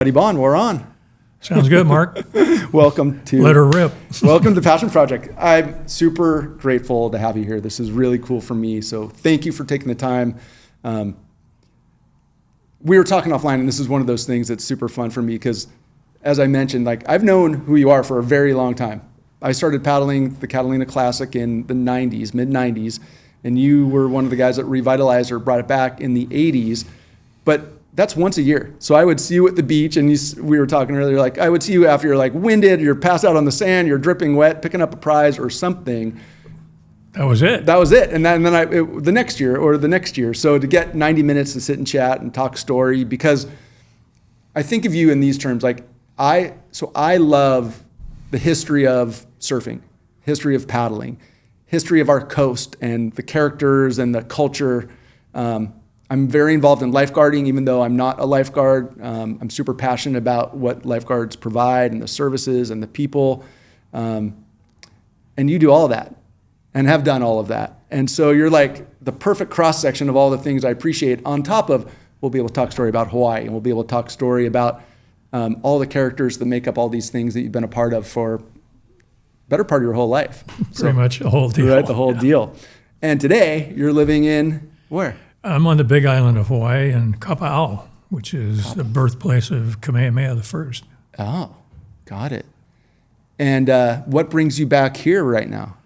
Buddy Bohn, we're on. Sounds good, Mark. Welcome to Let her rip. Welcome to Passion Project. I'm super grateful to have you here. This is really cool for me. So thank you for taking the time. We were talking offline, and this is one of those things that's super fun for me because, as I mentioned, like I've known who you are for a very long time. I started paddling the Catalina Classic in the 90s, mid 90s, and you were one of the guys that revitalized or brought it back in the 80s. But that's once a year. So I would see you at the beach, and we were talking earlier, like I would see you after you're like winded, you're passed out on the sand, you're dripping wet, picking up a prize or something. That was it. That was it. And then the next year. So to get 90 minutes to sit and chat and talk story, because I think of you in these terms, like I love the history of surfing, history of paddling, history of our coast and the characters and the culture. I'm very involved in lifeguarding, even though I'm not a lifeguard. I'm super passionate about what lifeguards provide and the services and the people. And you do all of that and have done all of that. And so you're like the perfect cross section of all the things I appreciate, on top of we'll be able to talk story about Hawaii, and we'll be able to talk story about all the characters that make up all these things that you've been a part of for better part of your whole life. Pretty much the whole deal. Right, the whole deal. And today you're living in where? I'm on the big island of Hawaii in Kapa'au, which is the birthplace of Kamehameha I. Oh, got it. And what brings you back here right now?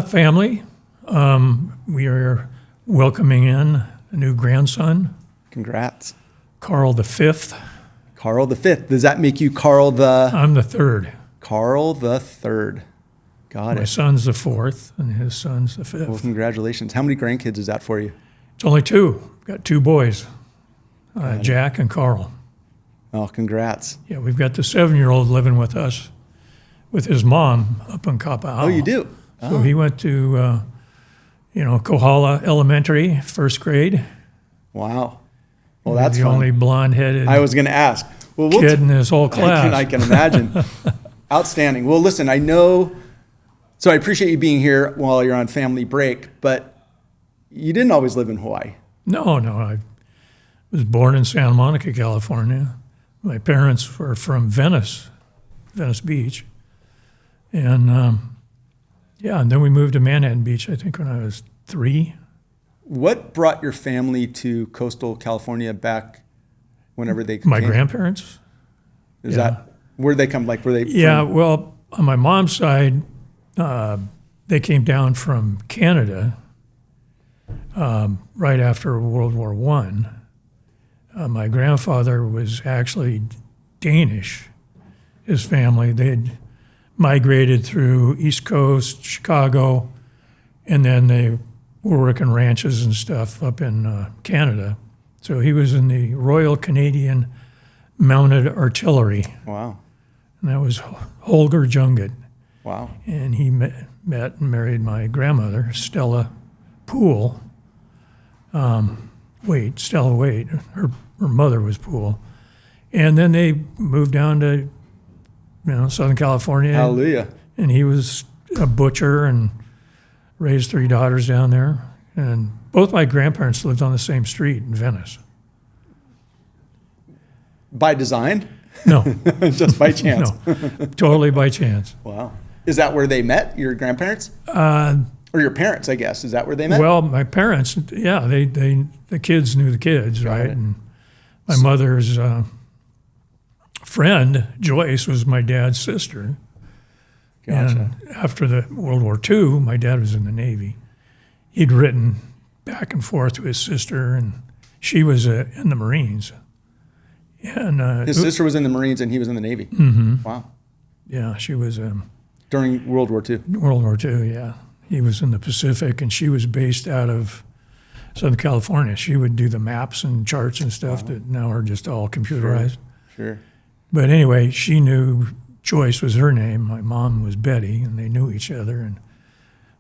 Family. We are welcoming in a new grandson. Congrats. Karl the Fifth. Karl the Fifth. Does that make you Karl the... I'm the third. Karl the Third. Got it. My son's the fourth, and his son's the fifth. Well, congratulations. How many grandkids is that for you? It's only two. We've got two boys, Jack and Carl. Oh, congrats. Yeah, we've got the 7-year-old living with us with his mom up in Kapa'au. Oh, you do? So he went to, Kohala Elementary, first grade. Wow. Well, that's the fun. only blonde-headed I was going to ask. Well, kid in his whole class. I can imagine. Outstanding. Well, listen, I know, so I appreciate you being here while you're on family break, but you didn't always live in Hawaii. No. I was born in Santa Monica, California. My parents were from Venice Beach. And, and then we moved to Manhattan Beach, I think, when I was 3. What brought your family to coastal California back whenever they came? My grandparents. Is that, where'd they come? Like, were they from? Well, on my mom's side, they came down from Canada right after World War I. My grandfather was actually Danish. His family, they'd migrated through East Coast, Chicago, and then they were working ranches and stuff up in Canada. So he was in the Royal Canadian Mounted Artillery. Wow. And that was Holger Junget. Wow. And he met and married my grandmother, Stella Poole. Stella Wade. Her mother was Poole. And then they moved down to Southern California. Hallelujah. And he was a butcher and raised 3 daughters down there. And both my grandparents lived on the same street in Venice. By design? No. Just by chance? No, totally by chance. Wow. Is that where they met, your grandparents? Or your parents, I guess. Is that where they met? Well, my parents, the kids knew the kids, right? It. And my mother's friend, Joyce, was my dad's sister. Gotcha. And after the World War II, my dad was in the Navy. He'd written back and forth to his sister, and she was in the Marines. And his sister was in the Marines, and he was in the Navy. Mm-hmm. Wow. Yeah, she was during World War II. World War II, yeah. He was in the Pacific, and she was based out of Southern California. She would do the maps and charts and stuff that now are just all computerized. Sure. But anyway, she knew Joyce was her name. My mom was Betty, and they knew each other. And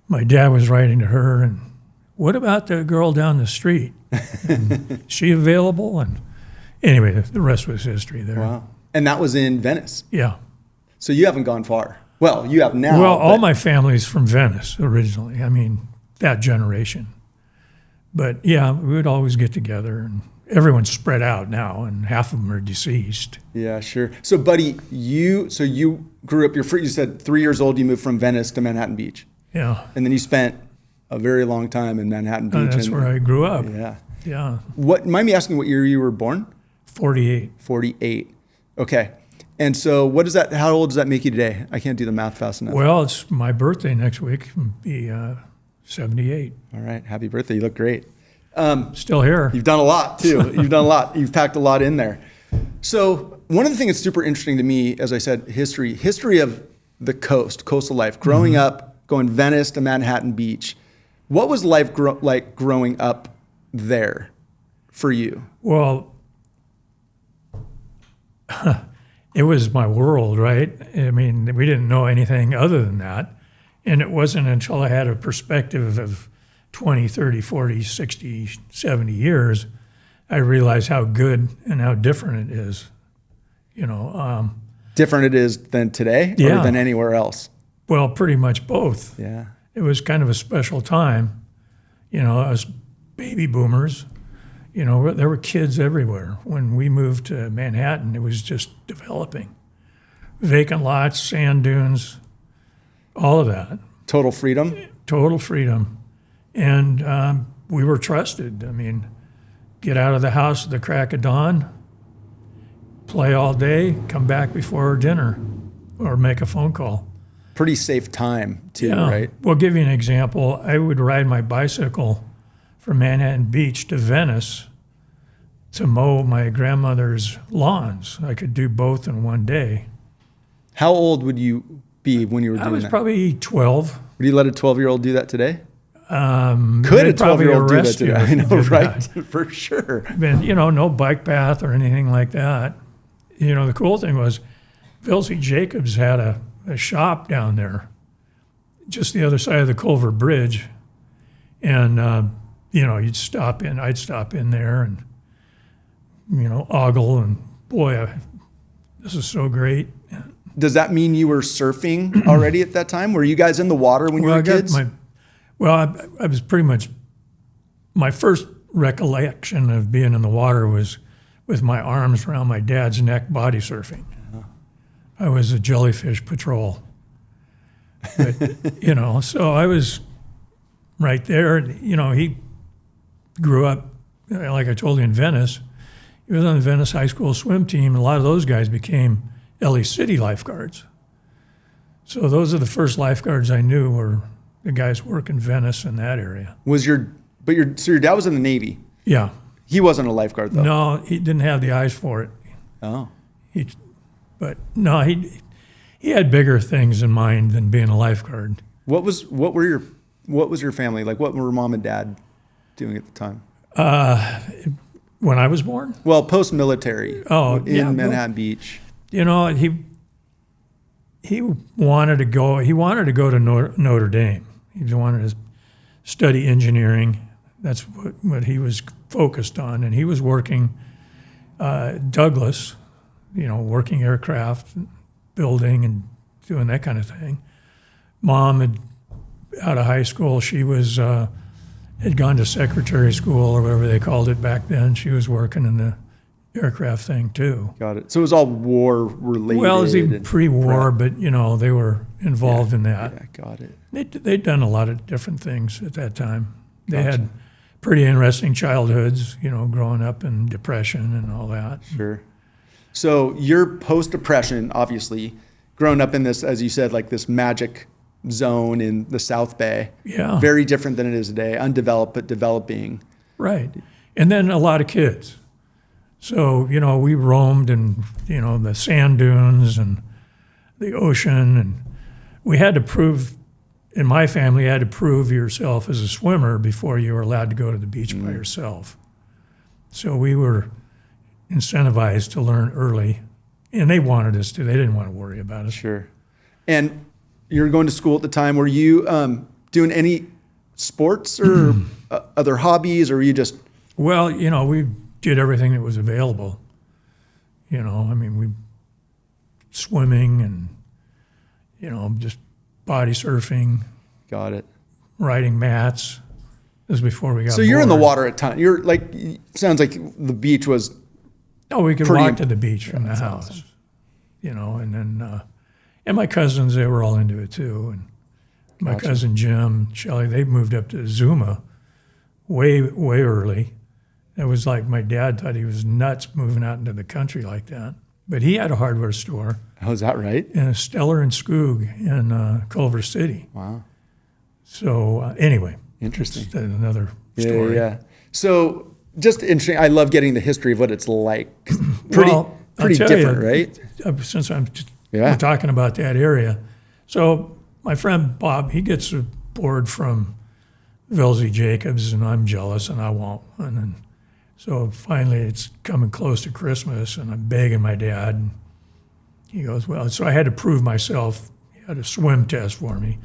my dad was writing to her, and what about the girl down the street? Is she available? And anyway, the rest was history there. Wow. And that was in Venice? Yeah. So you haven't gone far. Well, you have now. Well, all my family's from Venice originally. I mean, that generation. But yeah, we would always get together. And everyone's spread out now, and half of them are deceased. Yeah, sure. So, Buddy, you grew up. You said 3 years old. You moved from Venice to Manhattan Beach. Yeah. And then you spent a very long time in Manhattan Beach. That's where I grew up. Yeah. Yeah. Mind me asking what year you were born? 48. 48. Okay. And so how old does that make you today? I can't do the math fast enough. Well, it's my birthday next week. It'll be 78. All right. Happy birthday. You look great. Still here. You've done a lot too. You've done a lot. You've packed a lot in there. So one of the things that's super interesting to me, as I said, history of the coastal life, growing up, going Venice to Manhattan Beach. What was life like growing up there for you? Well, it was my world, right? I mean, we didn't know anything other than that. And it wasn't until I had a perspective of 20, 30, 40, 60, 70 years, I realized how good and how different it is. Different it is than today or than anywhere else? Well, pretty much both. Yeah. It was kind of a special time. Us baby boomers, there were kids everywhere. When we moved to Manhattan, it was just developing. Vacant lots, sand dunes, all of that. Total freedom? Total freedom. And we were trusted. I mean, get out of the house at the crack of dawn, play all day, come back before dinner, or make a phone call. Pretty safe time too, right? Well, give you an example. I would ride my bicycle from Manhattan Beach to Venice to mow my grandmother's lawns. I could do both in one day. How old would you be when you were doing that? I was probably 12. Would you let a 12-year-old do that today? Could a probably 12-year-old do that arrest you today? if I you know, did right? that. For sure. And, no bike path or anything like that. The cool thing was Vilsey Jacobs had a shop down there, just the other side of the Culver Bridge. And, I'd stop in there and, ogle, and boy, this is so great. Does that mean you were surfing already at that time? Were you guys in the water when you were kids? I was pretty much, my first recollection of being in the water was with my arms around my dad's neck body surfing. I was a jellyfish patrol. But, so I was right there. And, he grew up, like I told you, in Venice. He was on the Venice High School swim team. A lot of those guys became LA City lifeguards. So those are the first lifeguards I knew were the guys working Venice in that area. So your dad was in the Navy? Yeah. He wasn't a lifeguard though? No, he didn't have the eyes for it. Oh. He had bigger things in mind than being a lifeguard. What was your family like? What were mom and dad doing at the time? When I was born? Well, post-military. In Manhattan Beach. He wanted to go. He wanted to go to Notre Dame. He wanted to study engineering. That's what he was focused on, and he was working Douglas. Working aircraft, building, and doing that kind of thing. Mom out of high school, she was had gone to secretary school or whatever they called it back then. She was working in the aircraft thing too. Got it. So it was all war related. Well, it was even pre-war, but they were involved in that. Yeah, got it. They'd done a lot of different things at that time. They had pretty interesting childhoods, growing up in depression and all that. Sure. So you're post-depression, obviously, growing up in this, as you said, like this magic zone in the South Bay. Yeah. Very different than it is today, undeveloped but developing. Right. And then a lot of kids. So, we roamed in, the sand dunes and the ocean, and we had to prove, in my family, you had to prove yourself as a swimmer before you were allowed to go to the beach by yourself. So we were incentivized to learn early, and they wanted us to. They didn't want to worry about us. Sure. And you were going to school at the time. Were you doing any sports or other hobbies, or were you just? Well, we did everything that was available. We swimming and, just body surfing. Got it. Riding mats. was before we got So you're in the bored. water a ton. You're like, sounds like the beach was. Oh, we could pretty walk to the beach from the house, awesome. And then, and my cousins, they were all into it too. And my Gotcha. cousin Jim, Shelley, they moved up to Zuma way early. It was like my dad thought he was nuts moving out into the country like that. But he had a hardware store Oh, is that right? in a Stellar and Skoog in Culver City. Wow. So anyway, Interesting. that's another Yeah, story. yeah. So just interesting. I love getting the history of what it's like. Pretty Well, I'll tell different, you, right? Since Yeah. we're talking about that area. So my friend Bob, he gets a board from Velzy Jacobs, and I'm jealous, and I want one. And so finally, it's coming close to Christmas, and I'm begging my dad. And he goes, well, so I had to prove myself. He had a swim test for me,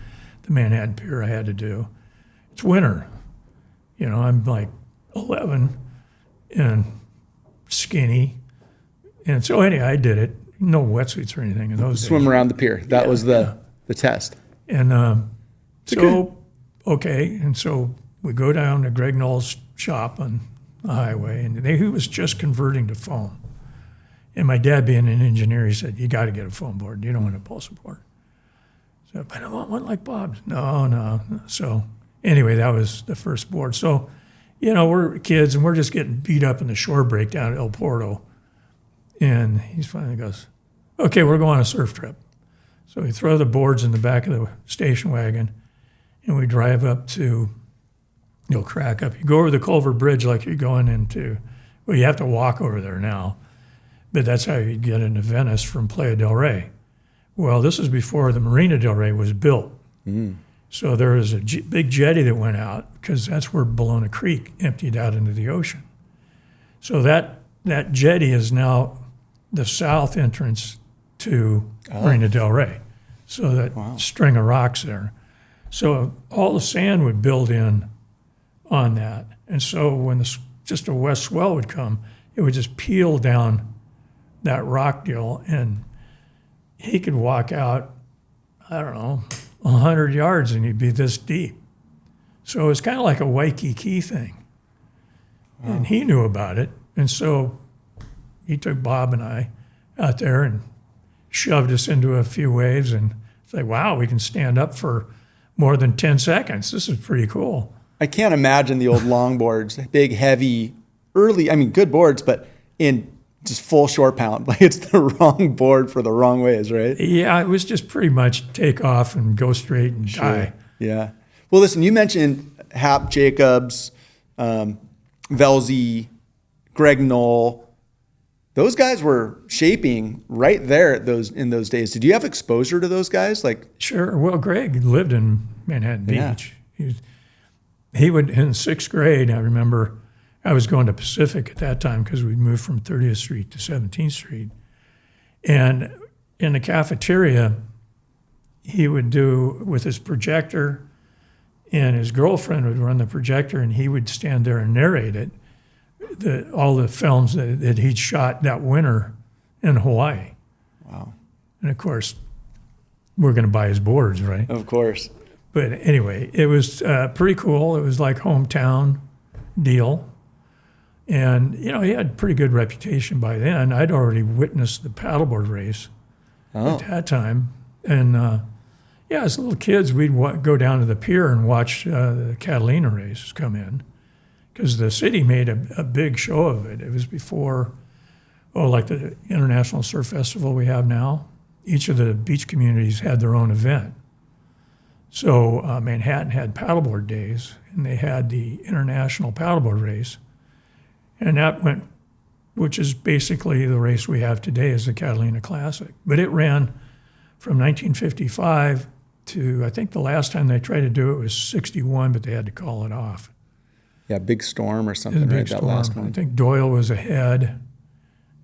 the Manhattan Pier I had to do. It's winter. I'm like 11 and skinny. And so anyway, I did it. No wetsuits or anything in those days. Swim around the pier. That was the test. And okay. And so we go down to Greg Knoll's shop on the highway, and he was just converting to foam. And my dad, being an engineer, he said, you got to get a foam board. You don't want a balsa board. So, but I want one like Bob's. No. So anyway, that was the first board. So, we're kids, and we're just getting beat up in the shore break down at El Porto. And he finally goes, okay, we're going on a surf trip. So we throw the boards in the back of the station wagon, and we drive up to, you'll crack up. You go over the Culver Bridge like you're going into, well, you have to walk over there now, but that's how you get into Venice from Playa del Rey. Well, this is before the Marina del Rey was built. So there was a big jetty that went out because that's where Bologna Creek emptied out into the ocean. So that jetty is now the south entrance to Marina del Rey. So that string of rocks there. So all the sand would build in on that. And so when just a west swell would come, it would just peel down that rock deal, and he could walk out, I don't know, 100 yards and he'd be this deep. So it was kind of like a Waikiki thing. And he knew about it. And so he took Bob and I out there and shoved us into a few waves, and it's like, wow, we can stand up for more than 10 seconds. This is pretty cool. I can't imagine the old longboards, big, heavy, good boards, but in just full short pound. Like it's the wrong board for the wrong ways, right? Yeah, it was just pretty much take off and go straight and die. Yeah. Well, listen, you mentioned Hap Jacobs, Velzy, Greg Knoll. Those guys were shaping right there in those days. Did you have exposure to those guys? Sure. Well, Greg lived in Manhattan Yeah. Beach. He would, in 6th grade, I remember I was going to Pacific at that time because we moved from 30th Street to 17th Street. And in the cafeteria, he would do with his projector, and his girlfriend would run the projector, and he would stand there and narrate it, all the films that he'd shot that winter in Hawaii. Wow. And of course, we're going to buy his boards, right? Of course. But anyway, it was pretty cool. It was like hometown deal. And, he had a pretty good reputation by then. I'd already witnessed the paddleboard race at that time. And, as little kids, we'd go down to the pier and watch the Catalina race come in, because the city made a big show of it. It was before, like the International Surf Festival we have now. Each of the beach communities had their own event. So Manhattan had paddleboard days, and they had the International Paddleboard Race. And that went, which is basically the race we have today is the Catalina Classic. But it ran from 1955 to, I think the last time they tried to do it was 61, but they had to call it off. Yeah, big storm or It was something, a big right? storm. That last one. I think Doyle was ahead.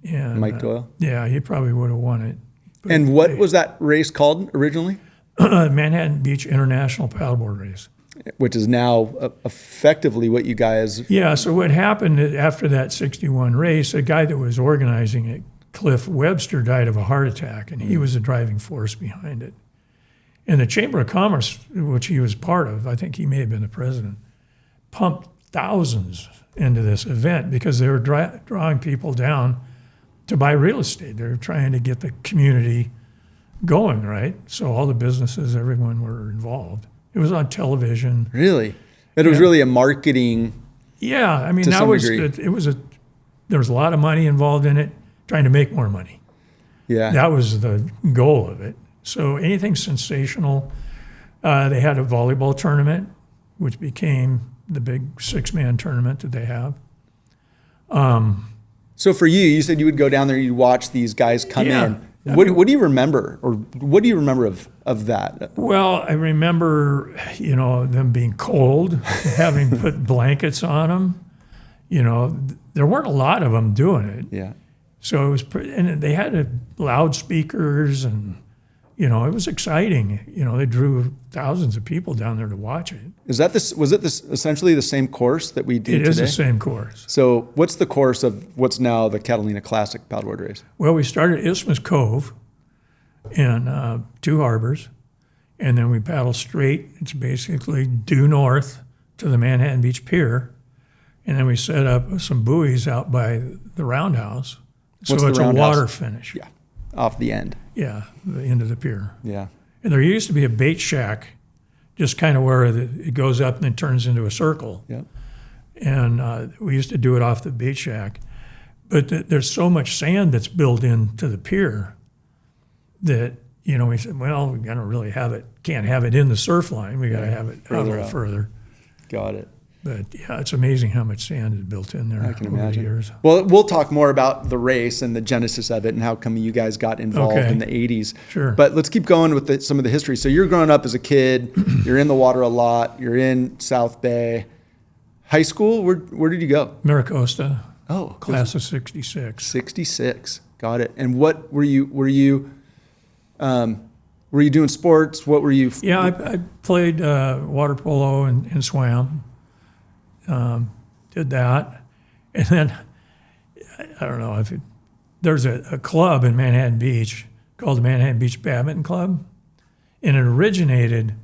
And, Mike Doyle. Yeah, he probably would have won it. But And what was that race called originally? Manhattan Beach International Paddleboard Race. Which is now effectively what you guys. Yeah, so what happened after that 61 race, a guy that was organizing it, Cliff Webster, died of a heart attack, and he was the driving force behind it. And the Chamber of Commerce, which he was part of, I think he may have been the president, pumped thousands into this event because they were drawing people down to buy real estate. They were trying to get the community going, right? So all the businesses, everyone were involved. It was on television. Really? It was really a marketing. Yeah, I mean, to that some was degree. there was a lot of money involved in it, trying to make more money. Yeah. That was the goal of it. So anything sensational. They had a volleyball tournament, which became the big 6-man tournament that they have. So for you said you would go down there, you'd watch these guys come in. What do you remember, or what do you remember of that? Well, I remember, them being cold, having put blankets on them. There weren't a lot of them doing it. Yeah. So it was, and they had loudspeakers, and it was exciting. They drew thousands of people down there to watch it. Was it essentially the same course that we do today? It is the same course. So what's the course of what's now the Catalina Classic Paddleboard Race? Well, we started at Isthmus Cove in 2 harbors, and then we paddle straight. It's basically due north to the Manhattan Beach Pier, and then we set up some buoys out by the roundhouse. So What's the it's a roundhouse? water finish. Yeah, off the end. Yeah, the end of the pier. Yeah. And there used to be a bait shack, just kind of where it goes up and then turns into a circle. Yeah. And we used to do it off the bait shack. But there's so much sand that's built into the pier that, we said, well, we got to really can't have it in the surf line. We got to have it a little further. Got it. But yeah, it's amazing how much sand is built in there I can over imagine. the years. Well, we'll talk more about the race and the genesis of it and how come you guys got involved Okay. in the 80s. Sure. But let's keep going with some of the history. So you're growing up as a kid. You're in the water a lot. You're in South Bay. High school, where did you go? Maricosta, Oh, class of 66. 66. Got it. And what were you doing sports? What were you? Yeah, I played water polo and swam. Did that. And then, I don't know, there's a club in Manhattan Beach called the Manhattan Beach Badminton Club, and it originated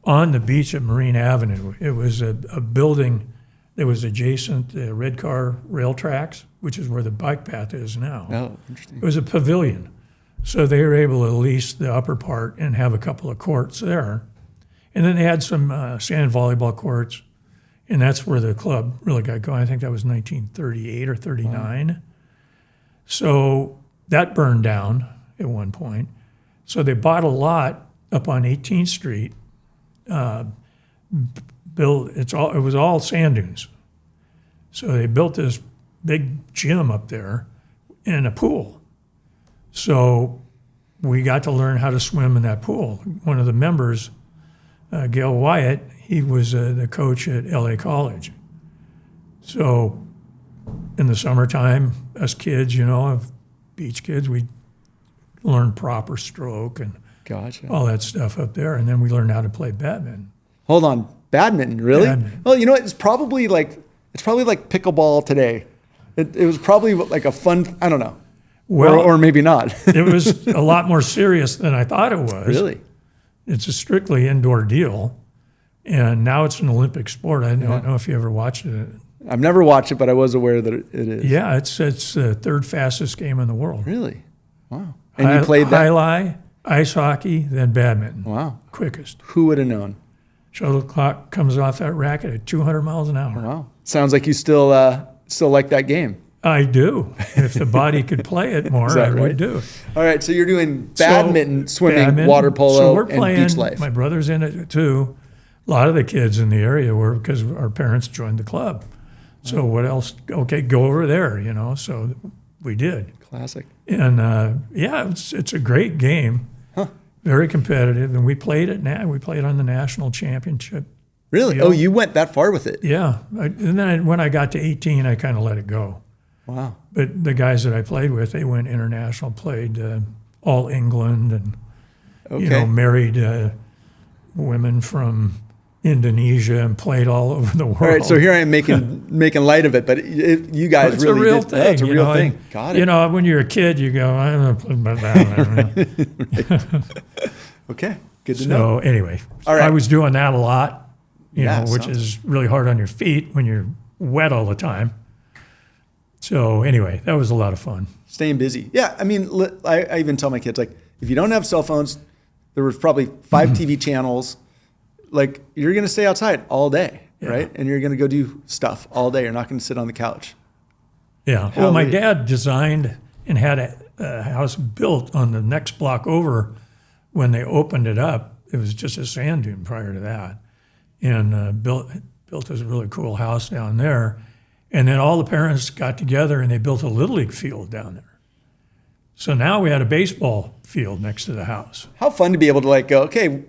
on the beach at Marine Avenue. It was a building that was adjacent to Red Car rail tracks, which is where the bike path is now. Oh, interesting. It was a pavilion. So they were able to lease the upper part and have a couple of courts there. And then they had some sand volleyball courts, and that's where the club really got going. I think that was 1938 or 39. Wow. So that burned down at one point. So they bought a lot up on 18th Street. It was all sand dunes. So they built this big gym up there and a pool. So we got to learn how to swim in that pool. One of the members, Gail Wyatt, he was the coach at LA College. So in the summertime, us kids, beach kids, we learned proper stroke and Gotcha. all that stuff up there. And then we learned how to play badminton. Hold on, badminton, really? Badminton. Well, it's probably like pickleball today. It was probably like a fun, I don't know. Well, or maybe not. It was a lot more serious than I thought it was. Really? It's a strictly indoor deal. And now it's an Olympic sport. I don't know if you ever watched it. I've never watched it, but I was aware that it is. Yeah, it's the third fastest game in the world. Really? Wow. And you played that? Highlight, ice hockey, then badminton. Wow. Quickest. Who would have known? Shuttlecock comes off that racket at 200 miles an hour. Wow. Sounds like you still like that game. I do. If the body could play it more, I would do. All right, so you're doing badminton, swimming, badminton, water polo, so we're and playing, beach life. My brother's in it too. A lot of the kids in the area were because our parents joined the club. So what else? Okay, go over there, So we did. Classic. And it's a great game. Huh. Very competitive, and we played it now. We played on the national championship. Really? deal. Oh, you went that far with it? Yeah, and then when I got to 18, I kind of let it go. Wow. But the guys that I played with, they went international, played all England, and married women from Indonesia and played all over the world. All right, so here I am making light of it, but you guys it's really a real did. thing. Yeah, it's a real thing. Got it. When you're a kid, you go, I'm going to play badminton. Okay, good to know. So anyway, All right. I was doing that a lot. you Yeah, know, which sounds- is really hard on your feet when you're wet all the time. So anyway, that was a lot of fun. Staying busy. Yeah, I mean, I even tell my kids, like, if you don't have cell phones, there was probably 5 TV channels. Like, you're going to stay outside all day, Yeah. right? And you're going to go do stuff all day. You're not going to sit on the couch. Yeah. Well, my dad designed and had a house built on the next block over. When they opened it up, it was just a sand dune prior to that, and built this really cool house down there. And then all the parents got together and they built a Little League field down there. So now we had a baseball field next to the house. How fun to be able to, like, go, okay,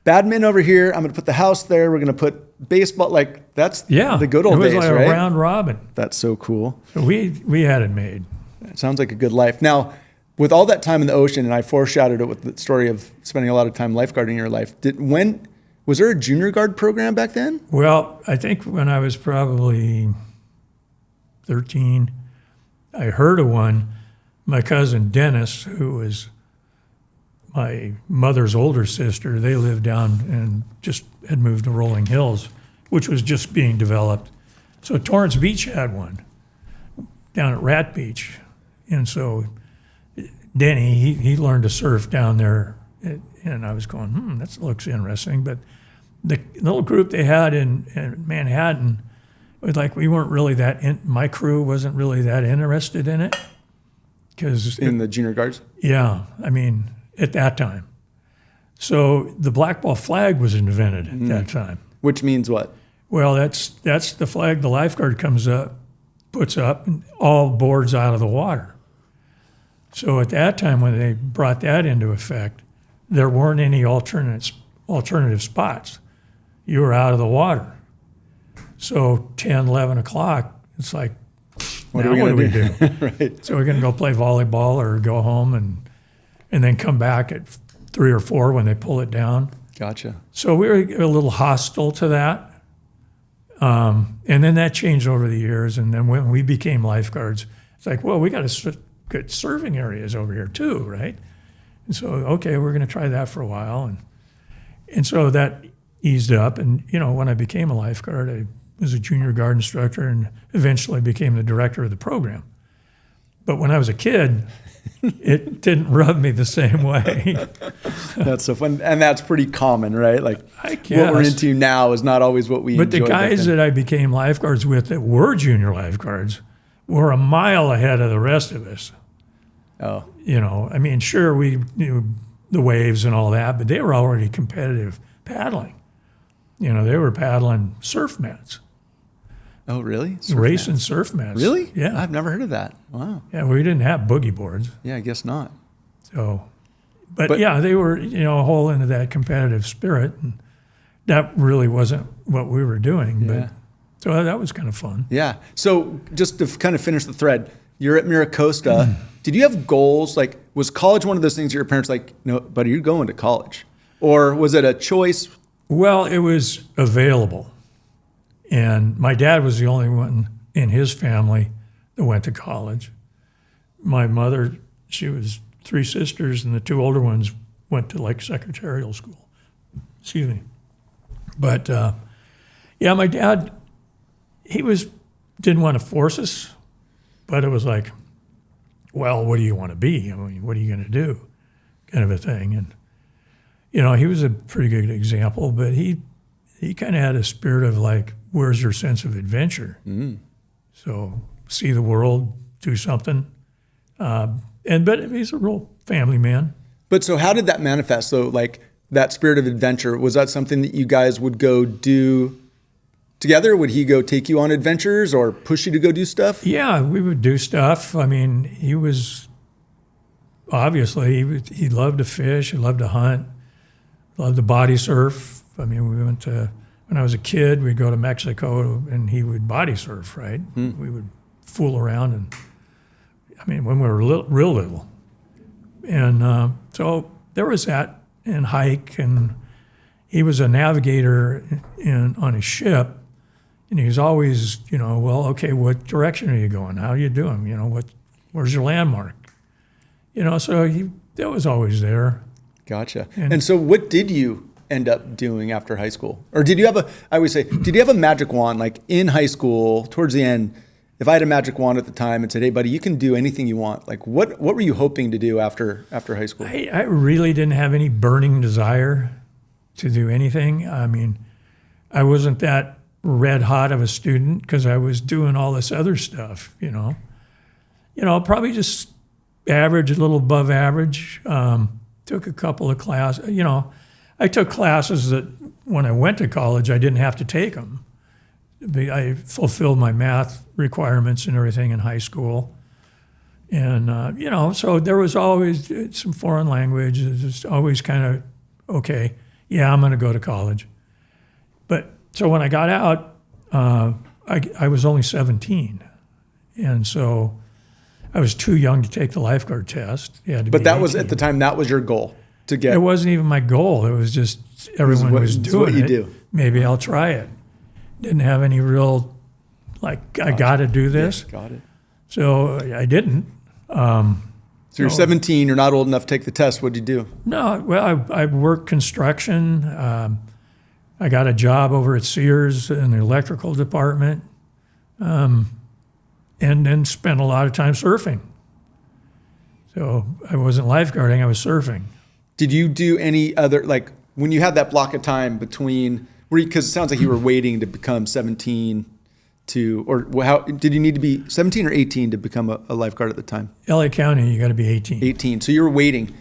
badminton over here. I'm going to put the house there. We're going to put baseball. Like, that's the good old days, It was like right? a round robin. That's so cool. So we had it made. It sounds like a good life. Now, with all that time in the ocean, and I foreshadowed it with the story of spending a lot of time lifeguarding in your life, was there a junior guard program back then? Well, I think when I was probably 13, I heard of one. My cousin Dennis, who was my mother's older sister, they lived down and just had moved to Rolling Hills, which was just being developed. So Torrance Beach had one down at Rat Beach. And so Denny, he learned to surf down there. And I was going, that looks interesting. But the little group they had in Manhattan, was like, we weren't really my crew wasn't really that interested in it. In the junior guards? Yeah, I mean, at that time. So the black ball flag was invented at that time. Which means what? Well, that's the flag the lifeguard puts up, and all boards out of the water. So at that time, when they brought that into effect, there weren't any alternative spots. You were out of the water. So 10, 11 o'clock, it's like, what do we do? Right. So we're going to go play volleyball or go home and then come back at 3 or 4 when they pull it down. Gotcha. So we were a little hostile to that. And then that changed over the years. And then when we became lifeguards, it's like, well, we got to get surfing areas over here too, right? And so, okay, we're going to try that for a while. And so that eased up. And, you know, when I became a lifeguard, I was a junior guard instructor and eventually became the director of the program. But when I was a kid, it didn't rub me the same way. That's so fun. And that's pretty common, right? Like, I guess. what we're into now is not always what we But the enjoyed back guys then. that I became lifeguards with that were junior lifeguards were a mile ahead of the rest of us. Oh, You know, I mean, sure, we knew the waves and all that, but they were already competitive paddling. You know, they were paddling surf mats. oh, really? Surf Racing mats. surf mats. Really? Yeah. I've never heard of that. Wow. Yeah, we didn't have boogie boards. Yeah, I guess not. So, but But- yeah, they were, you know, a whole into that competitive spirit. And that really wasn't what we were doing. Yeah. But so that was kind of fun. Yeah. So just to kind of finish the thread, you're at Miracosta. Did you have goals? Like, was college one of those things that your parents like, no, buddy, you're going to college? Or was it a choice? Well, it was available. And my dad was the only one in his family that went to college. My mother, she was 3 sisters, and the 2 older ones went to like secretarial school. Excuse me. But yeah, my dad, didn't want to force us, but it was like, well, what do you want to be? I mean, what are you going to do? Kind of a thing. And, you know, he was a pretty good example, but he kind of had a spirit of like, where's your sense of adventure? So see the world, do something. But he's a real family man. But so how did that manifest? So like that spirit of adventure, was that something that you guys would go do together? Would he go take you on adventures or push you to go do stuff? Yeah, we would do stuff. I mean, he was, obviously, he loved to fish, he loved to hunt, loved to body surf. I mean, when I was a kid, we'd go to Mexico and he would body surf, right? We would fool around and, I mean, when we were real little. And so there was that, and hike, and he was a navigator on a ship, and he was always, you know, well, okay, what direction are you going? How are you doing? You know, where's your landmark? You know, so that was always there. Gotcha. And so what did you end up doing after high school? Or did you have I always say, did you have a magic wand? Like in high school, towards the end, if I had a magic wand at the time and said, hey, buddy, you can do anything you want. Like what were you hoping to do after high school? I really didn't have any burning desire to do anything. I mean, I wasn't that red hot of a student because I was doing all this other stuff, probably just average, a little above average. Took a couple of classes, I took classes that when I went to college, I didn't have to take them. I fulfilled my math requirements and everything in high school. And, so there was always some foreign language. It was always kind of, okay, yeah, I'm going to go to college. But so when I got out, I was only 17. And so I was too young to take the lifeguard test. But that 18. Was at the time, that was your goal to get. It wasn't even my goal. It was just everyone was doing what you it. Do. Maybe I'll try it. Didn't have any real, I got to do this. Yeah, got it. So I didn't. So you're 17, you're not old enough to take the test. What'd you do? No, well, I worked construction. I got a job over at Sears in the electrical department, and then spent a lot of time surfing. So I wasn't lifeguarding, I was surfing. Did you do any other, like when you had that block of time between, because it sounds like you were waiting to become 17 or how, did you need to be 17 or 18 to become a lifeguard at the time? LA County, you got to be 18. 18. So you were waiting.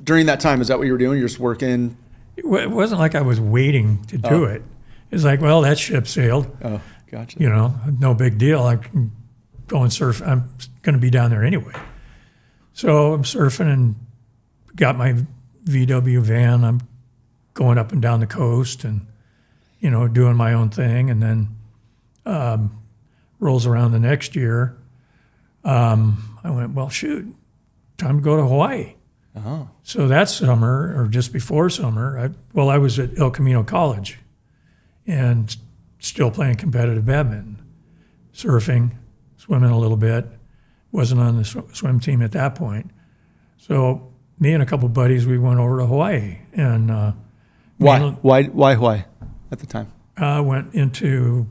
During that time, is that what you were doing? You're just working? It wasn't like I was waiting to do it. It's like, well, that ship sailed. Oh, gotcha. No big deal. I can go and surf. I'm going to be down there anyway. So I'm surfing and got my VW van. I'm going up and down the coast and, doing my own thing. And then rolls around the next year. I went, well, shoot, time to go to Hawaii. Oh. So that summer, or just before summer, I was at El Camino College and still playing competitive badminton, surfing, swimming a little bit. Wasn't on the swim team at that point. So me and a couple buddies, we went over to Hawaii. And Why Hawaii at the time? Went into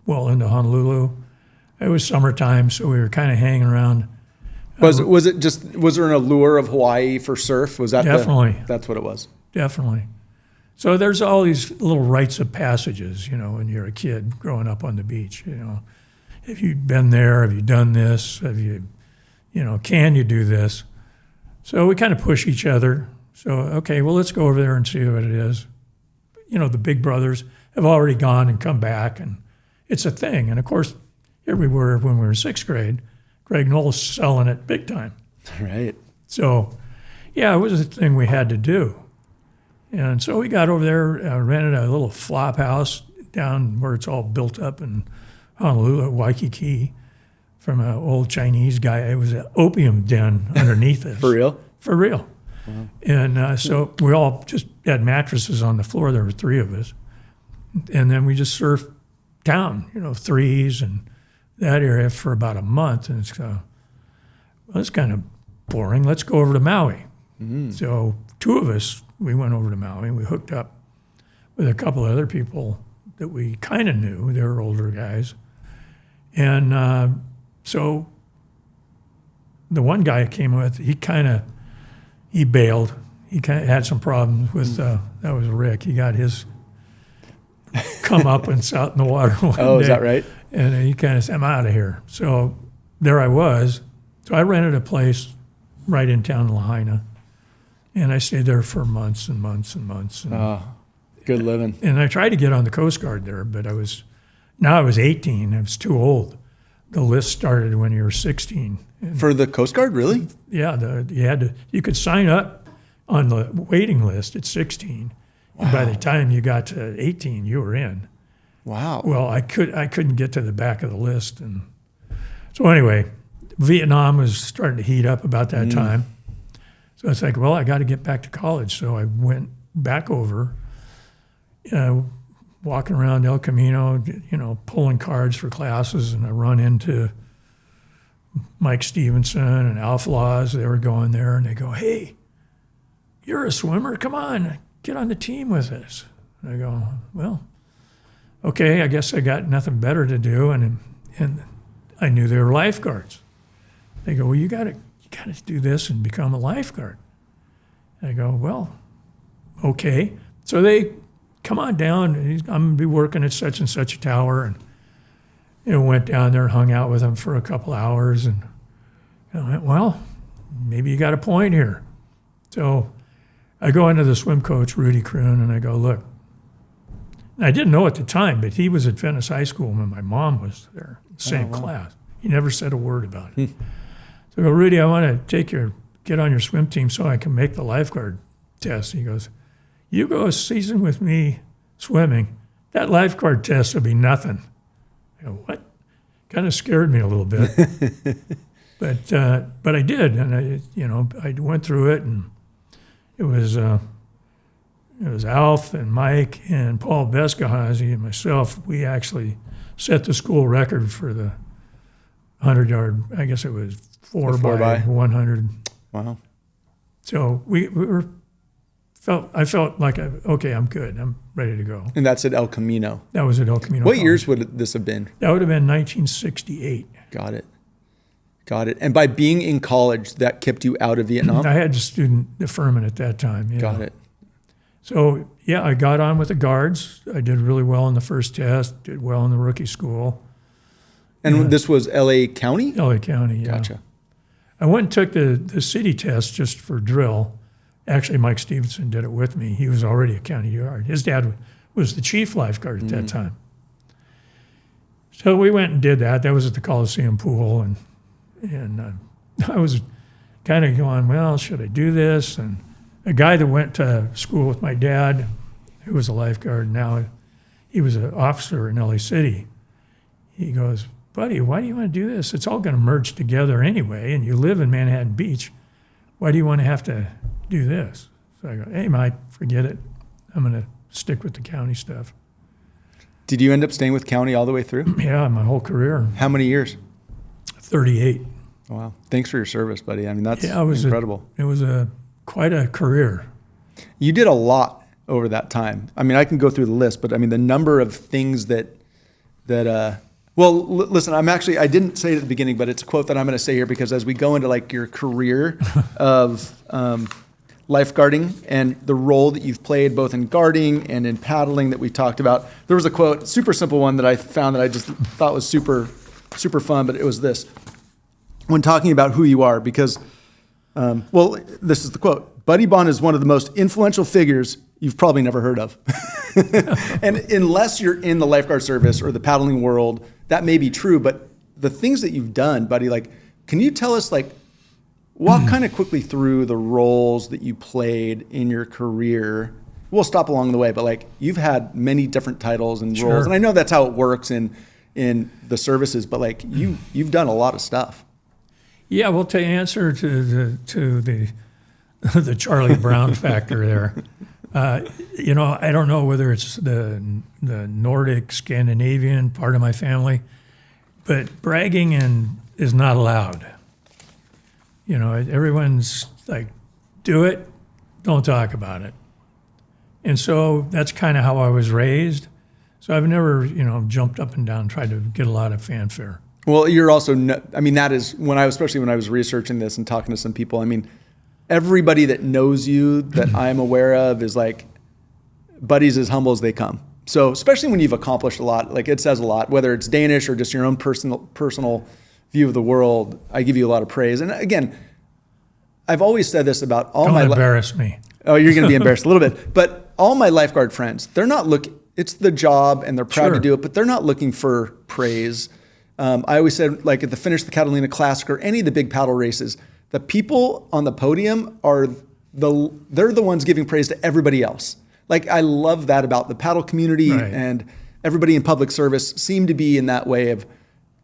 Honolulu. It was summertime, so we were kind of hanging around. Was there an allure of Hawaii for surf? Was that definitely? That's what it was. Definitely. So there's all these little rites of passages, when you're a kid growing up on the beach. Have you been there? Have you done this? Have you, can you do this? So we kind of push each other. So, okay, well, let's go over there and see what it is. The big brothers have already gone and come back, and it's a thing. And of course, here we were when we were in sixth grade. Greg Knoll's selling it big time. Right. So, yeah, it was a thing we had to do. And so we got over there, rented a little flop house down where it's all built up in Honolulu, Waikiki, from an old Chinese guy. It was an opium den underneath us. For real? For real. Wow. And so we all just had mattresses on the floor. There were three of us. And then we just surfed down, threes and that area for about a month. And it's kind of boring. Let's go over to Maui. Mm-hmm. So two of us, we went over to Maui. We hooked up with a couple of other people that we kind of knew. They were older guys. And so the one guy I came with, he bailed. He kind of had some problems with, that was Rick. He got his comeuppance out in the water one day. Is that right? And he kind of said, I'm out of here. So there I was. So I rented a place right in town in Lahaina. And I stayed there for months and months and months. And, good living. And I tried to get on the Coast Guard there, but I was 18. I was too old. The list started when you were 16. And for the Coast Guard, really? Yeah, you could sign up on the waiting list at 16. Wow. And by the time you got to 18, you were in. Wow. Well, I couldn't get to the back of the list. And so anyway, Vietnam was starting to heat up about that time. So it's like, well, I got to get back to college. So I went back over, walking around El Camino, pulling cards for classes, and I run into Mike Stevenson and Alf Laws. They were going there, and they go, hey, you're a swimmer? Come on, get on the team with us. And I go, well, okay, I guess I got nothing better to do. And I knew they were lifeguards. They go, well, you got to do this and become a lifeguard. And I go, well, okay. So they come on down. I'm going to be working at such and such a tower. And went down there and hung out with them for a couple hours. And I went, well, maybe you got a point here. So I go into the swim coach, Rudy Kroon, and I go, look, and I didn't know at the time, but he was at Venice High School when my mom was there, same class. He never said a word about it. So I go, Rudy, I want to get on your swim team so I can make the lifeguard test. He goes, you go a season with me swimming, that lifeguard test will be nothing. I go, what? Kind of scared me a little bit. But I did, and I went through it, and it was Alf and Mike and Paul Bescahazy and myself. We actually set the school record for the 100-yard. I guess it was 4 by 100. Wow. So I felt like, okay, I'm good. I'm ready to go. And that's at El Camino. That was at El Camino. What years would this have been? That would have been 1968. Got it. And by being in college, that kept you out of Vietnam? I had student deferment at that time. Yeah. Got it. So, yeah, I got on with the guards. I did really well in the first test, did well in the rookie school. And this was L.A. County? L.A. County, yeah. Gotcha. I went and took the city test just for drill. Actually, Mike Stevenson did it with me. He was already a county guard. His dad was the chief lifeguard at that time. So we went and did that. That was at the Coliseum pool. And I was kind of going, well, should I do this? And a guy that went to school with my dad, who was a lifeguard now, he was an officer in LA City. He goes, buddy, why do you want to do this? It's all going to merge together anyway, and you live in Manhattan Beach. Why do you want to have to do this? So I go, hey, Mike, forget it. I'm going to stick with the county stuff. Did you end up staying with county all the way through? Yeah, my whole career. How many years? 38. Wow. Thanks for your service, buddy. I mean, that's incredible. It was quite a career. You did a lot over that time. I mean, I can go through the list, but I mean, the number of things listen, I didn't say it at the beginning, but it's a quote that I'm going to say here because as we go into like your career of lifeguarding and the role that you've played both in guarding and in paddling that we talked about, there was a quote, super simple one that I found that I just thought was super, super fun, but it was this. When talking about who you are, because, this is the quote, Buddy Bohn is one of the most influential figures you've probably never heard of. And unless you're in the lifeguard service or the paddling world, that may be true, but the things that you've done, buddy, like, can you tell us, like, walk kind of quickly through the roles that you played in your career? We'll stop along the way, but like, you've had many different titles and roles, and I know that's how it works in the services, but like, you've done a lot of stuff. Yeah, well, to answer to the Charlie Brown factor there, I don't know whether it's the Nordic, Scandinavian part of my family, but bragging is not allowed. Everyone's like, do it, don't talk about it. And so that's kind of how I was raised. So I've never, jumped up and down, tried to get a lot of fanfare. Well, you're also, that is especially when I was researching this and talking to some people, I mean, everybody that knows you that I'm aware of is like, Buddy's as humble as they come. So especially when you've accomplished a lot, like it says a lot, whether it's Danish or just your own personal view of the world, I give you a lot of praise. And again, I've always said this about all Don't my... Don't embarrass me. Oh, you're going to be embarrassed a little bit. But all my lifeguard friends, they're not it's the job and they're proud to do it, but they're not looking for praise. I always said, like at the finish of the Catalina Classic or any of the big paddle races, the people on the podium they're the ones giving praise to everybody else. Like, I love that about the paddle community, and everybody in public service seem to be in that way of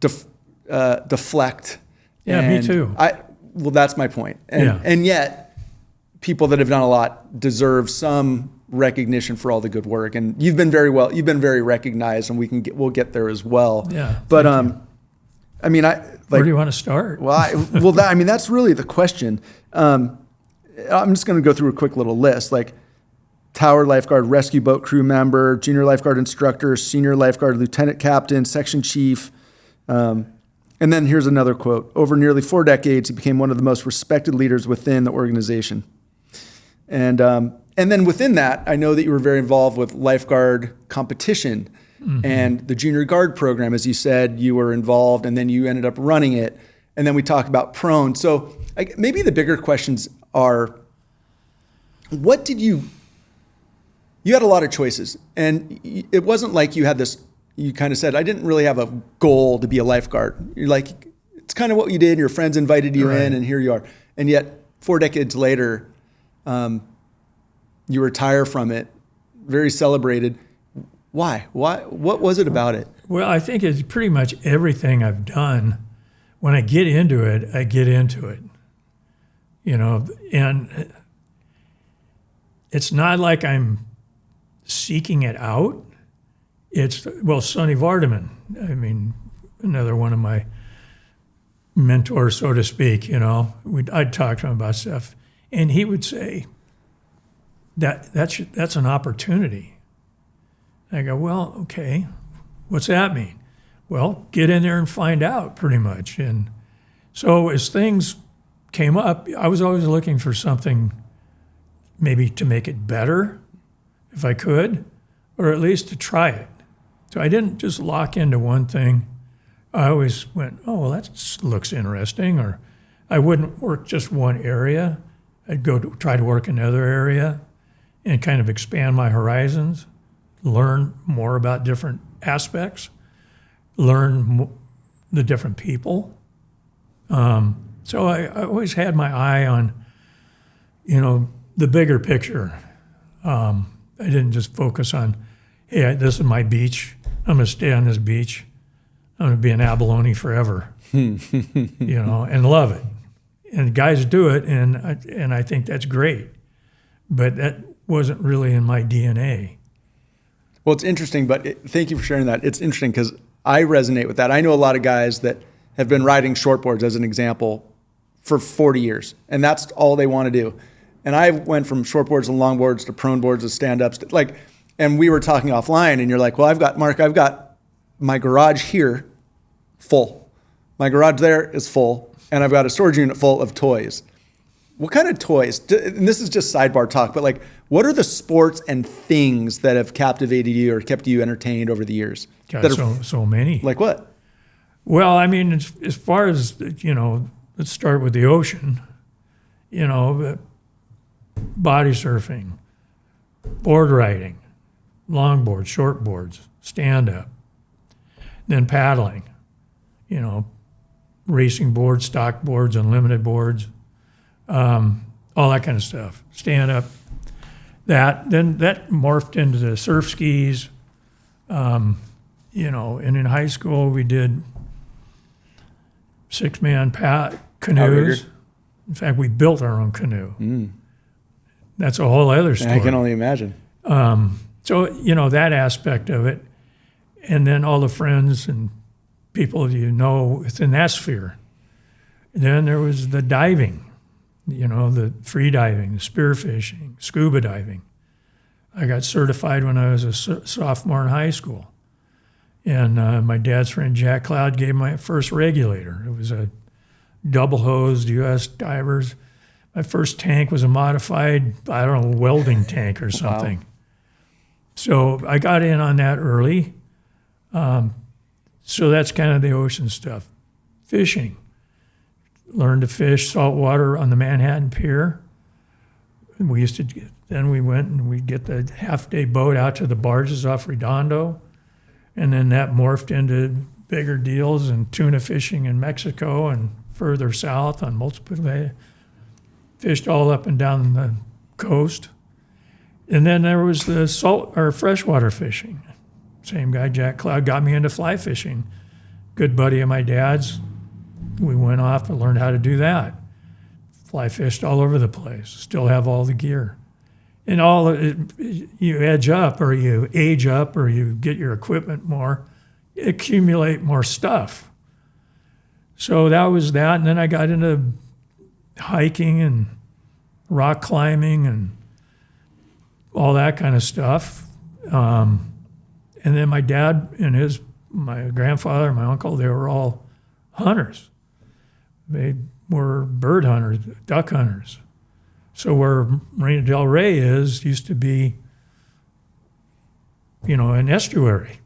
deflect. Yeah, and me too. That's my point. And yet, people that have done a lot deserve some recognition for all the good work. And you've been very recognized, and we'll get there as well. Yeah. But where do you want to start? That's really the question. I'm just going to go through a quick little list. Like, tower lifeguard, rescue boat crew member, junior lifeguard instructor, senior lifeguard, lieutenant captain, section chief. And then here's another quote. Over nearly 4 decades, he became one of the most respected leaders within the organization. And then within that, I know that you were very involved with lifeguard competition and the junior guard program. As you said, you were involved, and then you ended up running it. And then we talk about prone. So maybe the bigger questions are, what did you had a lot of choices, and it wasn't like you had this, you kind of said, I didn't really have a goal to be a lifeguard. You're like, it's kind of what you did, and your friends invited you in, and here you are. And yet 4 decades later, you retire from it, very celebrated. Why? What was it about it? Well, I think it's pretty much everything I've done. When I get into it, I get into it. And it's not like I'm seeking it out. Sonny Watermen, I mean, another one of my mentors, so to speak, I'd talk to him about stuff, and he would say, that's an opportunity. I go, well, okay, what's that mean? Well, get in there and find out, pretty much. And so as things came up, I was always looking for something maybe to make it better, if I could, or at least to try it. So I didn't just lock into one thing. I always went, oh, well, that looks interesting, or I wouldn't work just one area. I'd go to try to work another area and kind of expand my horizons, learn more about different aspects, learn the different people. So I always had my eye on, the bigger picture. I didn't just focus on, hey, this is my beach. I'm going to stay on this beach. I'm going to be in abalone forever, and love it. And guys do it, and I think that's great. But that wasn't really in my DNA. Well, it's interesting, but thank you for sharing that. It's interesting because I resonate with that. I know a lot of guys that have been riding shortboards, as an example, for 40 years, and that's all they want to do. And I went from shortboards and longboards to prone boards to stand-ups. And we were talking offline, and you're like, well, I've got my garage here full. My garage there is full, and I've got a storage unit full of toys. What kind of toys? And this is just sidebar talk, but what are the sports and things that have captivated you or kept you entertained over the years? So many. Like what? Well, I mean, as far as, let's start with the ocean, body surfing, board riding, longboards, shortboards, stand-up, then paddling, racing boards, stock boards, unlimited boards, all that kind of stuff, stand-up. Then that morphed into the surf skis, and in high school we did 6-man canoes. In fact, we built our own canoe. That's a whole other story. I can only imagine. So, that aspect of it, and then all the friends and people within that sphere. And then there was the diving, the free diving, the spearfishing, scuba diving. I got certified when I was a sophomore in high school. And my dad's friend Jack Cloud gave me my first regulator. It was a double-hosed U.S. divers. My first tank was a modified, welding tank or something. Wow. So I got in on that early. So that's kind of the ocean stuff. Fishing. Learned to fish saltwater on the Manhattan Pier. And then we went and we'd get the half-day boat out to the barges off Redondo. And then that morphed into bigger deals and tuna fishing in Mexico and further south on multiple days. Fished all up and down the coast. And then there was the freshwater fishing. Same guy, Jack Cloud, got me into fly fishing. Good buddy of my dad's. We went off and learned how to do that. Fly fished all over the place. Still have all the gear. And you edge up or you age up or you get your equipment more, accumulate more stuff. So that was that. And then I got into hiking and rock climbing and all that kind of stuff. And then my dad and my grandfather, my uncle, they were all hunters. They were bird hunters, duck hunters. So where Marina del Rey used to be, an estuary.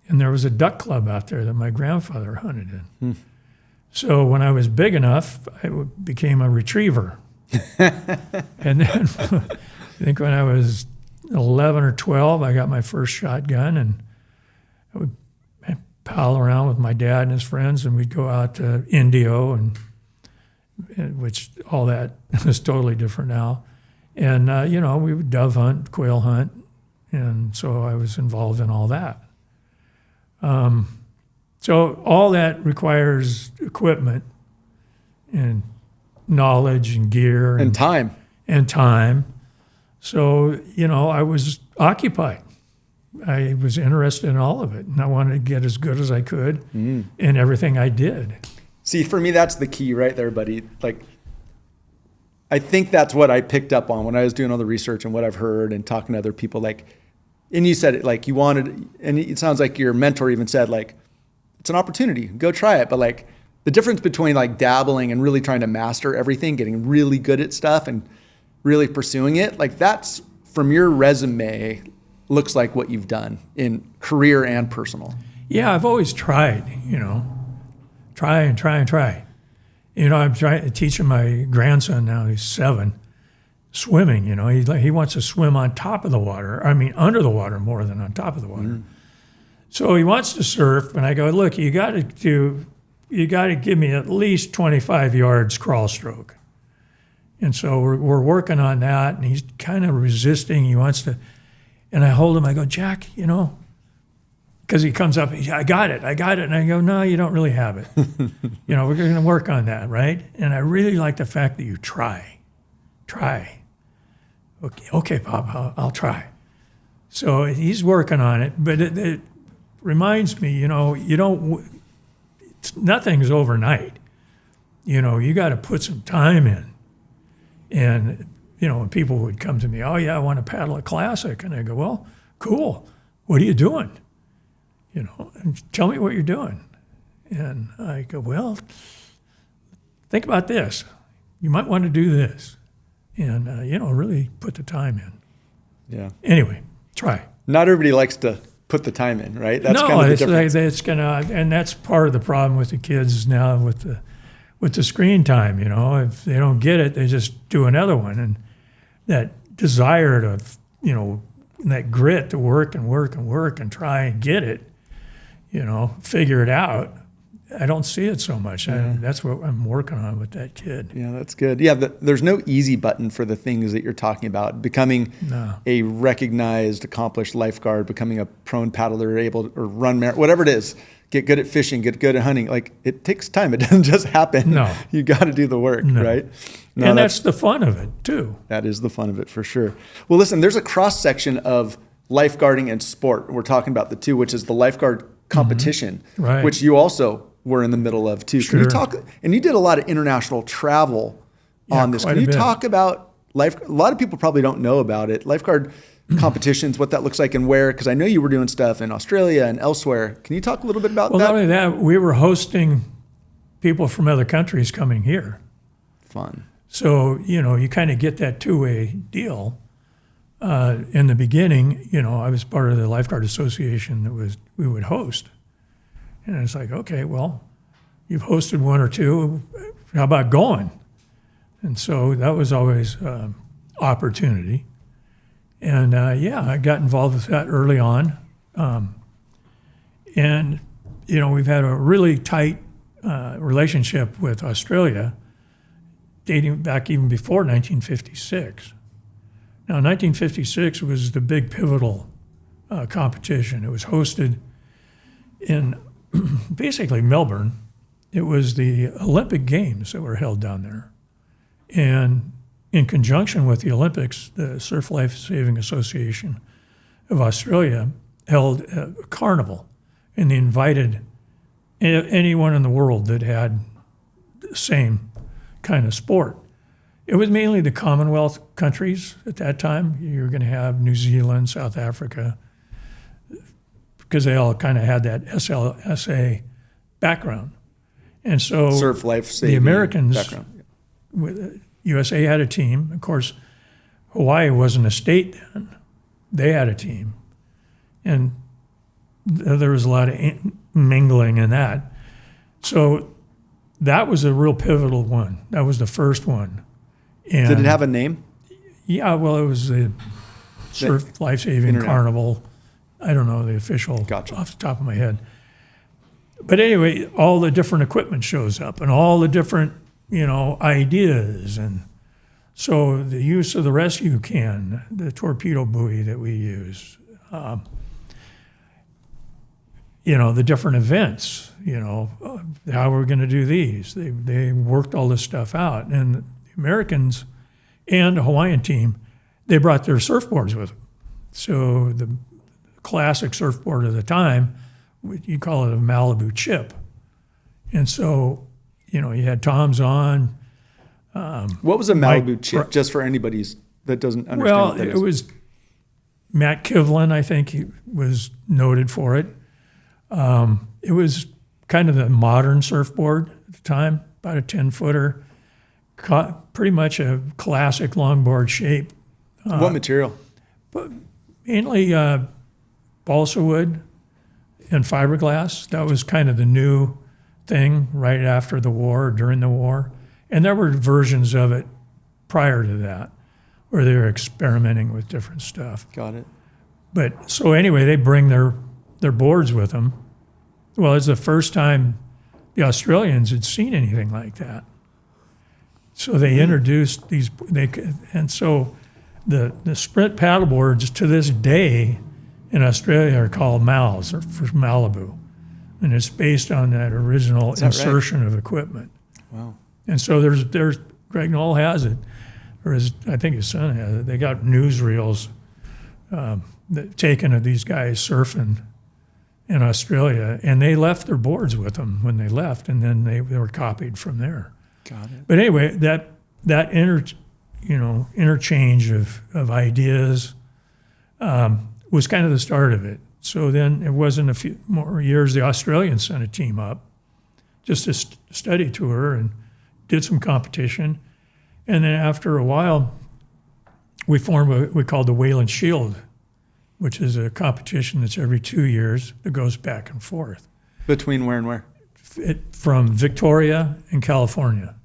And there was a duck club out there that my grandfather hunted in. So when I was big enough, I became a retriever. And then I think when I was 11 or 12, I got my first shotgun, and I would pal around with my dad and his friends, and we'd go out to Indio, and which all that is totally different now. And, we would dove hunt, quail hunt, and so I was involved in all that. So all that requires equipment and knowledge and gear. And time. And time. So, I was occupied. I was interested in all of it, and I wanted to get as good as I could in everything I did. See, for me, that's the key right there, buddy. Like, I think that's what I picked up on when I was doing all the research and what I've heard and talking to other people. Like, and you said it, like you wanted, and it sounds like your mentor even said, like, it's an opportunity, go try it. But like the difference between like dabbling and really trying to master everything, getting really good at stuff and really pursuing it, like that's from your resume, looks like what you've done in career and personal. Yeah, I've always tried, try and try and try. I'm trying teaching my grandson now, he's 7, swimming, he wants to swim on top of the water. I mean, under the water more than on top of the water. So he wants to surf, and I go, look, you got to give me at least 25 yards crawl stroke. And so we're working on that, and he's kind of resisting. He wants to, and I hold him. I go, Jack, because he comes up, I got it. And I go, no, you don't really have it. We're going to work on that, right? And I really like the fact that you try. Okay, Pop, I'll try. So he's working on it, but it reminds me, nothing's overnight. You got to put some time in. And, when people would come to me, oh, yeah, I want to paddle a classic. And I go, well, cool. What are you doing? And tell me what you're doing. And I go, well, think about this. You might want to do this. And, really put the time in. Yeah. Anyway, try. Not everybody likes to put the time in, right? That's no, kind of the difference. difference. And that's part of the problem with the kids now with the screen time. If they don't get it, they just do another one. And that desire to, that grit to work and try and get it, figure it out. I don't see it so much. Yeah. That's what I'm working on with that kid. Yeah, that's good. Yeah, there's no easy button for the things that you're talking about. Becoming a recognized, accomplished lifeguard, becoming a prone paddler, able to, or run, whatever it is, get good at fishing, get good at hunting. Like, it takes time. It doesn't just happen. No. You got to do the work, right? No, and that's the fun of it, too. That is the fun of it, for sure. Well, listen, there's a cross-section of lifeguarding and sport. We're talking about the two, which is the lifeguard competition, Right. which you also were in the middle of too. Sure. Can you talk, and you did a lot of international travel on this. Can you talk about a lot of people probably don't know about it. Lifeguard competitions, what that looks like and where, because I know you were doing stuff in Australia and elsewhere. Can you talk a little bit about that? Well, not only that, we were hosting people from other countries coming here. Fun. So, you kind of get that two-way deal. In the beginning, I was part of the Lifeguard Association that we would host. And it's like, okay, well, you've hosted one or two. How about going? And so that was always opportunity. And I got involved with that early on. And, we've had a really tight relationship with Australia dating back even before 1956. Now, 1956 was the big pivotal competition. It was hosted in basically Melbourne. It was the Olympic Games that were held down there. And in conjunction with the Olympics, the Surf Life Saving Association of Australia held a carnival, and they invited anyone in the world that had the same kind of sport. It was mainly the Commonwealth countries at that time. You were going to have New Zealand, South Africa, because they all kind of had that SLSA background. And so Surf life saving the Americans, background. USA had a team. Of course, Hawaii wasn't a state then. They had a team. And there was a lot of mingling in that. So that was a real pivotal one. That was the first one. And Did it have a name? yeah, well, it was the Surf Life Saving Internet. Carnival. I don't know the official Gotcha. off the top of my head. But anyway, all the different equipment shows up and all the different, ideas. And so the use of the rescue can, the torpedo buoy that we use, the different events, how we're going to do these. They worked all this stuff out. And the Americans and the Hawaiian team, they brought their surfboards with them. So the classic surfboard of the time, you call it a Malibu chip. And so, you had Toms on. What was a Malibu chip, just for anybody that doesn't understand Well, what that it is? was Matt Kivlin, I think, he was noted for it. It was kind of the modern surfboard at the time, about a 10-footer, pretty much a classic longboard shape. What material? Mainly balsa wood and fiberglass. That was kind of the new thing right after the war, during the war. And there were versions of it prior to that where they were experimenting with different stuff. Got it. But so anyway, they bring their boards with them. Well, it's the first time the Australians had seen anything like that. So they introduced these, and so the sprint paddleboards to this day in Australia are called MALs, or for Malibu. And it's based on that original that right? insertion of equipment. Wow. And so there's Greg Knoll has it, or I think his son has it. They got newsreels taken of these guys surfing in Australia, and they left their boards with them when they left, and then they were copied from there. Got it. But anyway, that interchange of ideas was kind of the start of it. So then it wasn't a few more years, the Australians sent a team up, just a study tour, and did some competition. And then after a while, we formed what we called the Wayland Shield, which is a competition that's every 2 years that goes back and forth. Between where and where? From Victoria and California.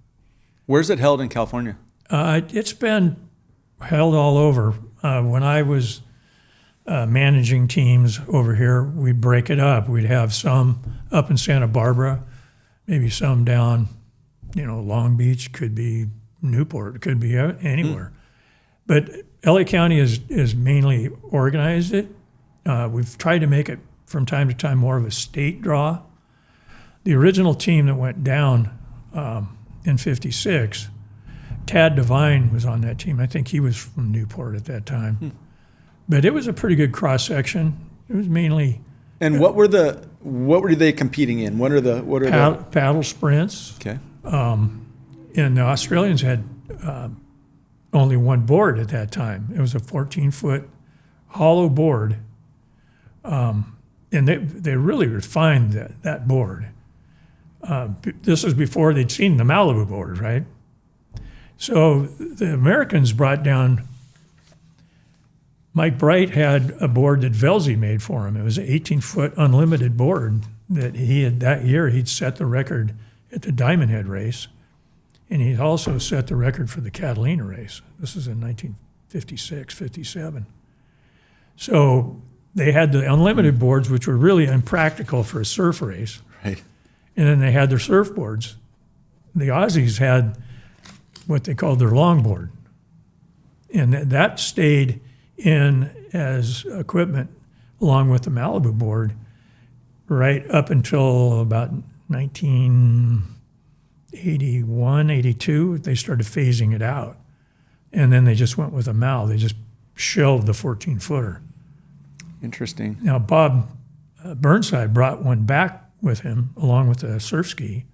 Where's it held in California? It's been held all over. When I was managing teams over here, we'd break it up. We'd have some up in Santa Barbara, maybe some down, Long Beach, could be Newport, could be anywhere. But LA County is mainly organized it. We've tried to make it from time to time more of a state draw. The original team that went down in '56, Tad Devine was on that team. I think he was from Newport at that time. But it was a pretty good cross section. It was mainly And what were they competing in? What are paddle sprints. Okay. And the Australians had only one board at that time. It was a 14-foot hollow board. And they really refined that board. This was before they'd seen the Malibu board, right? So the Americans brought down, Mike Bright had a board that Velzy made for him. It was an 18-foot unlimited board that that year he'd set the record at the Diamond Head race. And he also set the record for the Catalina race. This is in 1956, 57. So they had the unlimited boards, which were really impractical for a surf race. Right. And then they had their surfboards. The Aussies had what they called their longboard. And that stayed in as equipment along with the Malibu board right up until about 1981, 82. They started phasing it out. And then they just went with a Mal. They just shelved the 14-footer. Interesting. Now, Bob Burnside brought one back with him along with the surf ski.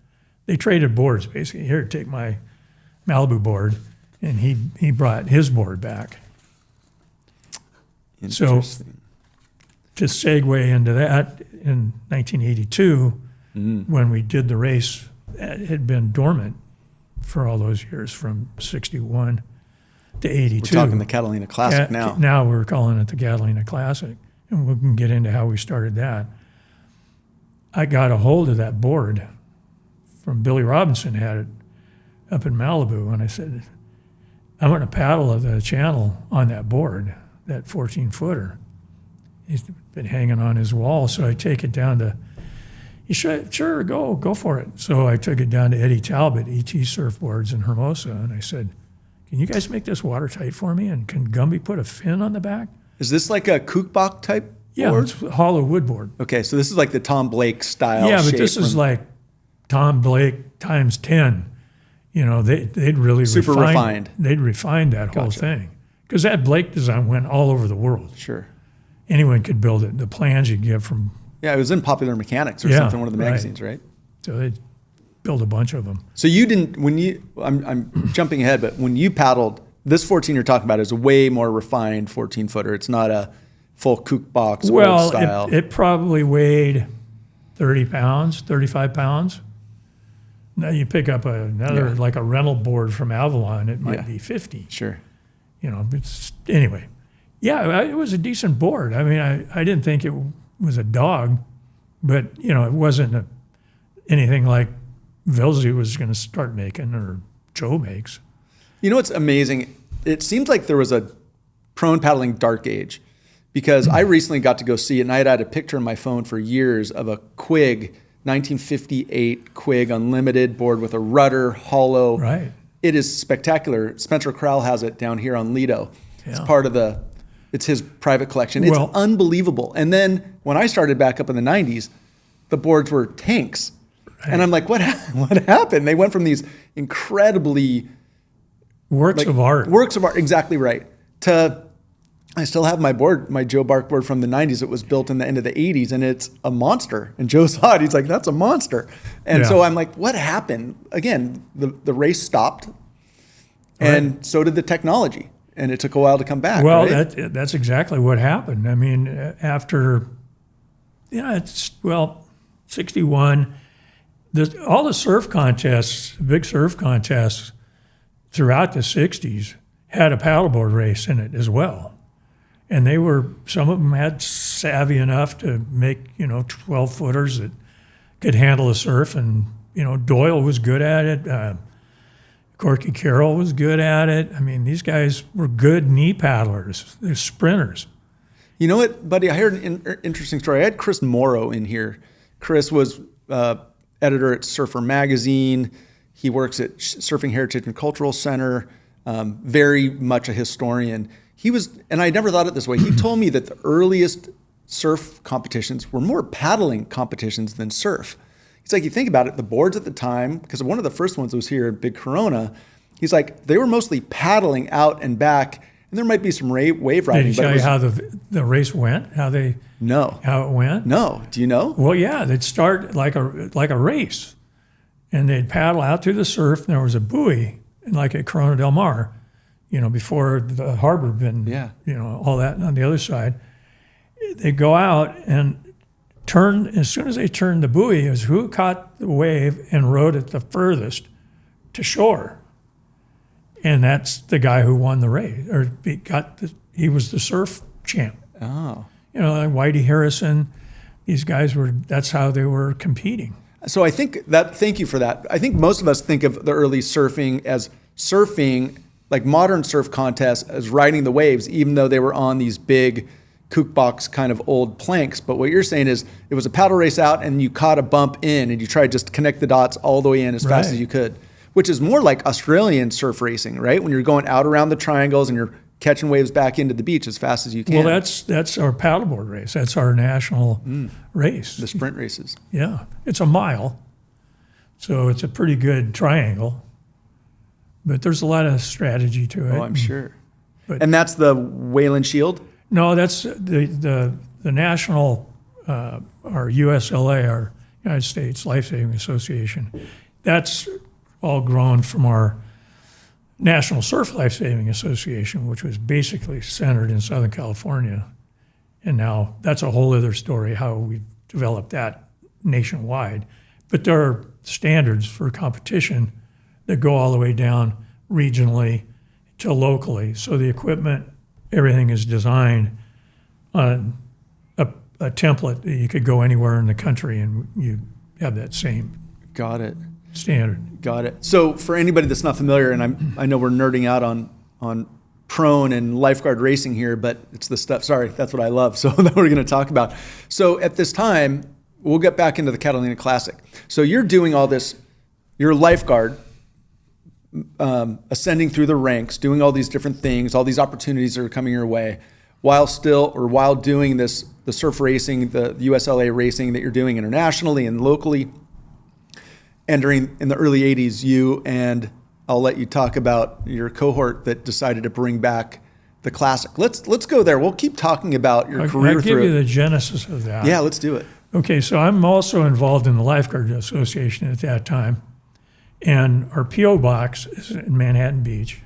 They traded boards, basically. Here, take my Malibu board, and he brought his board back. So to segue into that, in 1982, when we did the race, it had been dormant for all those years, from 61 to 82. We're talking the Catalina Classic now. Now we're calling it the Catalina Classic, and we can get into how we started that. I got a hold of that board from Billy Robinson, had it up in Malibu, and I said, I'm going to paddle the channel on that board, that 14-footer. He's been hanging on his wall, so I take it down to, he said, sure, go for it. So I took it down to Eddie Talbot, ET Surfboards in Hermosa, and I said, can you guys make this watertight for me? And can Gumby put a fin on the back? Is this like a Kookbach type Yeah, board? it's a hollow wood board. Okay, so this is like the Tom Blake style Yeah, but shape this is from- like Tom Blake times 10. You know, they'd really Super refined. They'd refined that whole Gotcha. thing. Because that Blake design went all over the world. Sure. Anyone could build it. The plans you get from, Yeah, it was in Popular Mechanics or Yeah, something, one of the right. magazines, right? so they built a bunch of them. So you didn't, I'm jumping ahead, but when you paddled, this 14 you're talking about is a way more refined 14-footer. It's not a full kook box old Well, style. it probably weighed 30 pounds, 35 pounds. Now you pick up another, Yeah. like a rental board from Avalon, it might Yeah. be 50. Sure. You know, anyway. Yeah, it was a decent board. I mean, I didn't think it was a dog, but, you know, it wasn't anything like Vilsey was going to start making or Joe makes. You know what's amazing? It seems like there was a prone paddling dark age, because I recently got to go see it, and I had a picture on my phone for years of a Quig, 1958 Quig Unlimited board with a rudder, hollow. Right. It is spectacular. Spencer Crowell has it down here on Lido. It's Yeah. part of it's his private collection. It's Well- unbelievable. And then when I started back up in the 90s, the boards were tanks. And I'm like, what happened? They went from these incredibly Works of art. works of art, exactly right, to I still have my board, my Joe Bark board from the 90s. It was built in the end of the 80s, and it's a monster. And Joe saw it. He's like, that's a monster. And Yeah. so I'm like, what happened? Again, the race stopped, and so did the technology. And it took a while to come back. Well, right? that's exactly what happened. I mean, after, 61, all the surf contests, big surf contests throughout the 60s had a paddleboard race in it as well. And some of them had savvy enough to make, 12-footers that could handle the surf. And, Doyle was good at it. Corky Carroll was good at it. I mean, these guys were good knee paddlers. They're sprinters. You know what, buddy? I heard an interesting story. I had Chris Morrow in here. Chris was editor at Surfer Magazine. He works at Surfing Heritage and Cultural Center. Very much a historian. And I never thought it this way. He told me that the earliest surf competitions were more paddling competitions than surf. He's like, you think about it, the boards at the time, because one of the first ones was here at Big Corona, he's like, they were mostly paddling out and back, and there might be some wave riding. Did he tell you how the race went? How it went? No. Do you know? Well, yeah, they'd start like a race, and they'd paddle out through the surf, and there was a buoy, like at Corona del Mar, before the harbor been, all that on the other side. They'd go out and turn, as soon as they turned the buoy, it was who caught the wave and rode it the furthest to shore. And that's the guy who won the race, or he was the surf champ. Oh. Like Whitey Harrison, these guys that's how they were competing. So thank you for that. I think most of us think of the early surfing as surfing, like modern surf contests, as riding the waves, even though they were on these big kook box kind of old planks. But what you're saying is it was a paddle race out and you caught a bump in and you tried just to connect the dots all the way in as fast as you could, which is more like Australian surf racing, right? When you're going out around the triangles and you're catching waves back into the beach as fast as you can. Well, that's our paddleboard race. That's our national race. The sprint races. Yeah. It's a mile. So it's a pretty good triangle. But there's a lot of strategy to it. Oh, I'm sure. And that's the Wayland Shield? No, that's the national, our USLA, our United States Life Saving Association. That's all grown from our National Surf Lifesaving Association, which was basically centered in Southern California. And now that's a whole other story, how we've developed that nationwide. But there are standards for competition that go all the way down regionally to locally. So the equipment, everything is designed on a template that you could go anywhere in the country and you have that same Got it. standard. Got it. So for anybody that's not familiar, and I know we're nerding out on prone and lifeguard racing here, but it's the stuff, sorry, that's what I love. So that we're going to talk about. So at this time, we'll get back into the Catalina Classic. So you're doing all this, you're a lifeguard, ascending through the ranks, doing all these different things, all these opportunities that are coming your way, while doing this, the surf racing, the USLA racing that you're doing internationally and locally. And in the early 80s, you and I'll let you talk about your cohort that decided to bring back the Classic. Let's go there. We'll keep talking about your career. I'll give you the genesis of that. Yeah, let's do it. Okay, so I'm also involved in the Lifeguard Association at that time. And our P.O. box is in Manhattan Beach.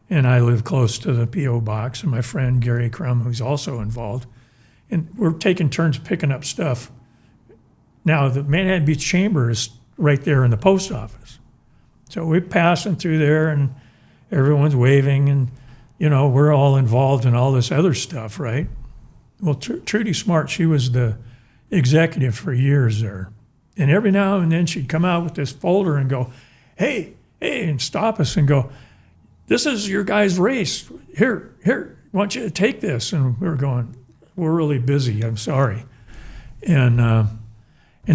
And I live close to the P.O. box. And my friend Gary Crum, who's also involved. And we're taking turns picking up stuff. Now, the Manhattan Beach Chamber is right there in the post office. So we're passing through there and everyone's waving and, we're all involved in all this other stuff, right? Well, Trudy Smart, she was the executive for years there. And every now and then she'd come out with this folder and go, hey, and stop us and go, this is your guys' race. Here, I want you to take this. And we were going, we're really busy, I'm sorry. And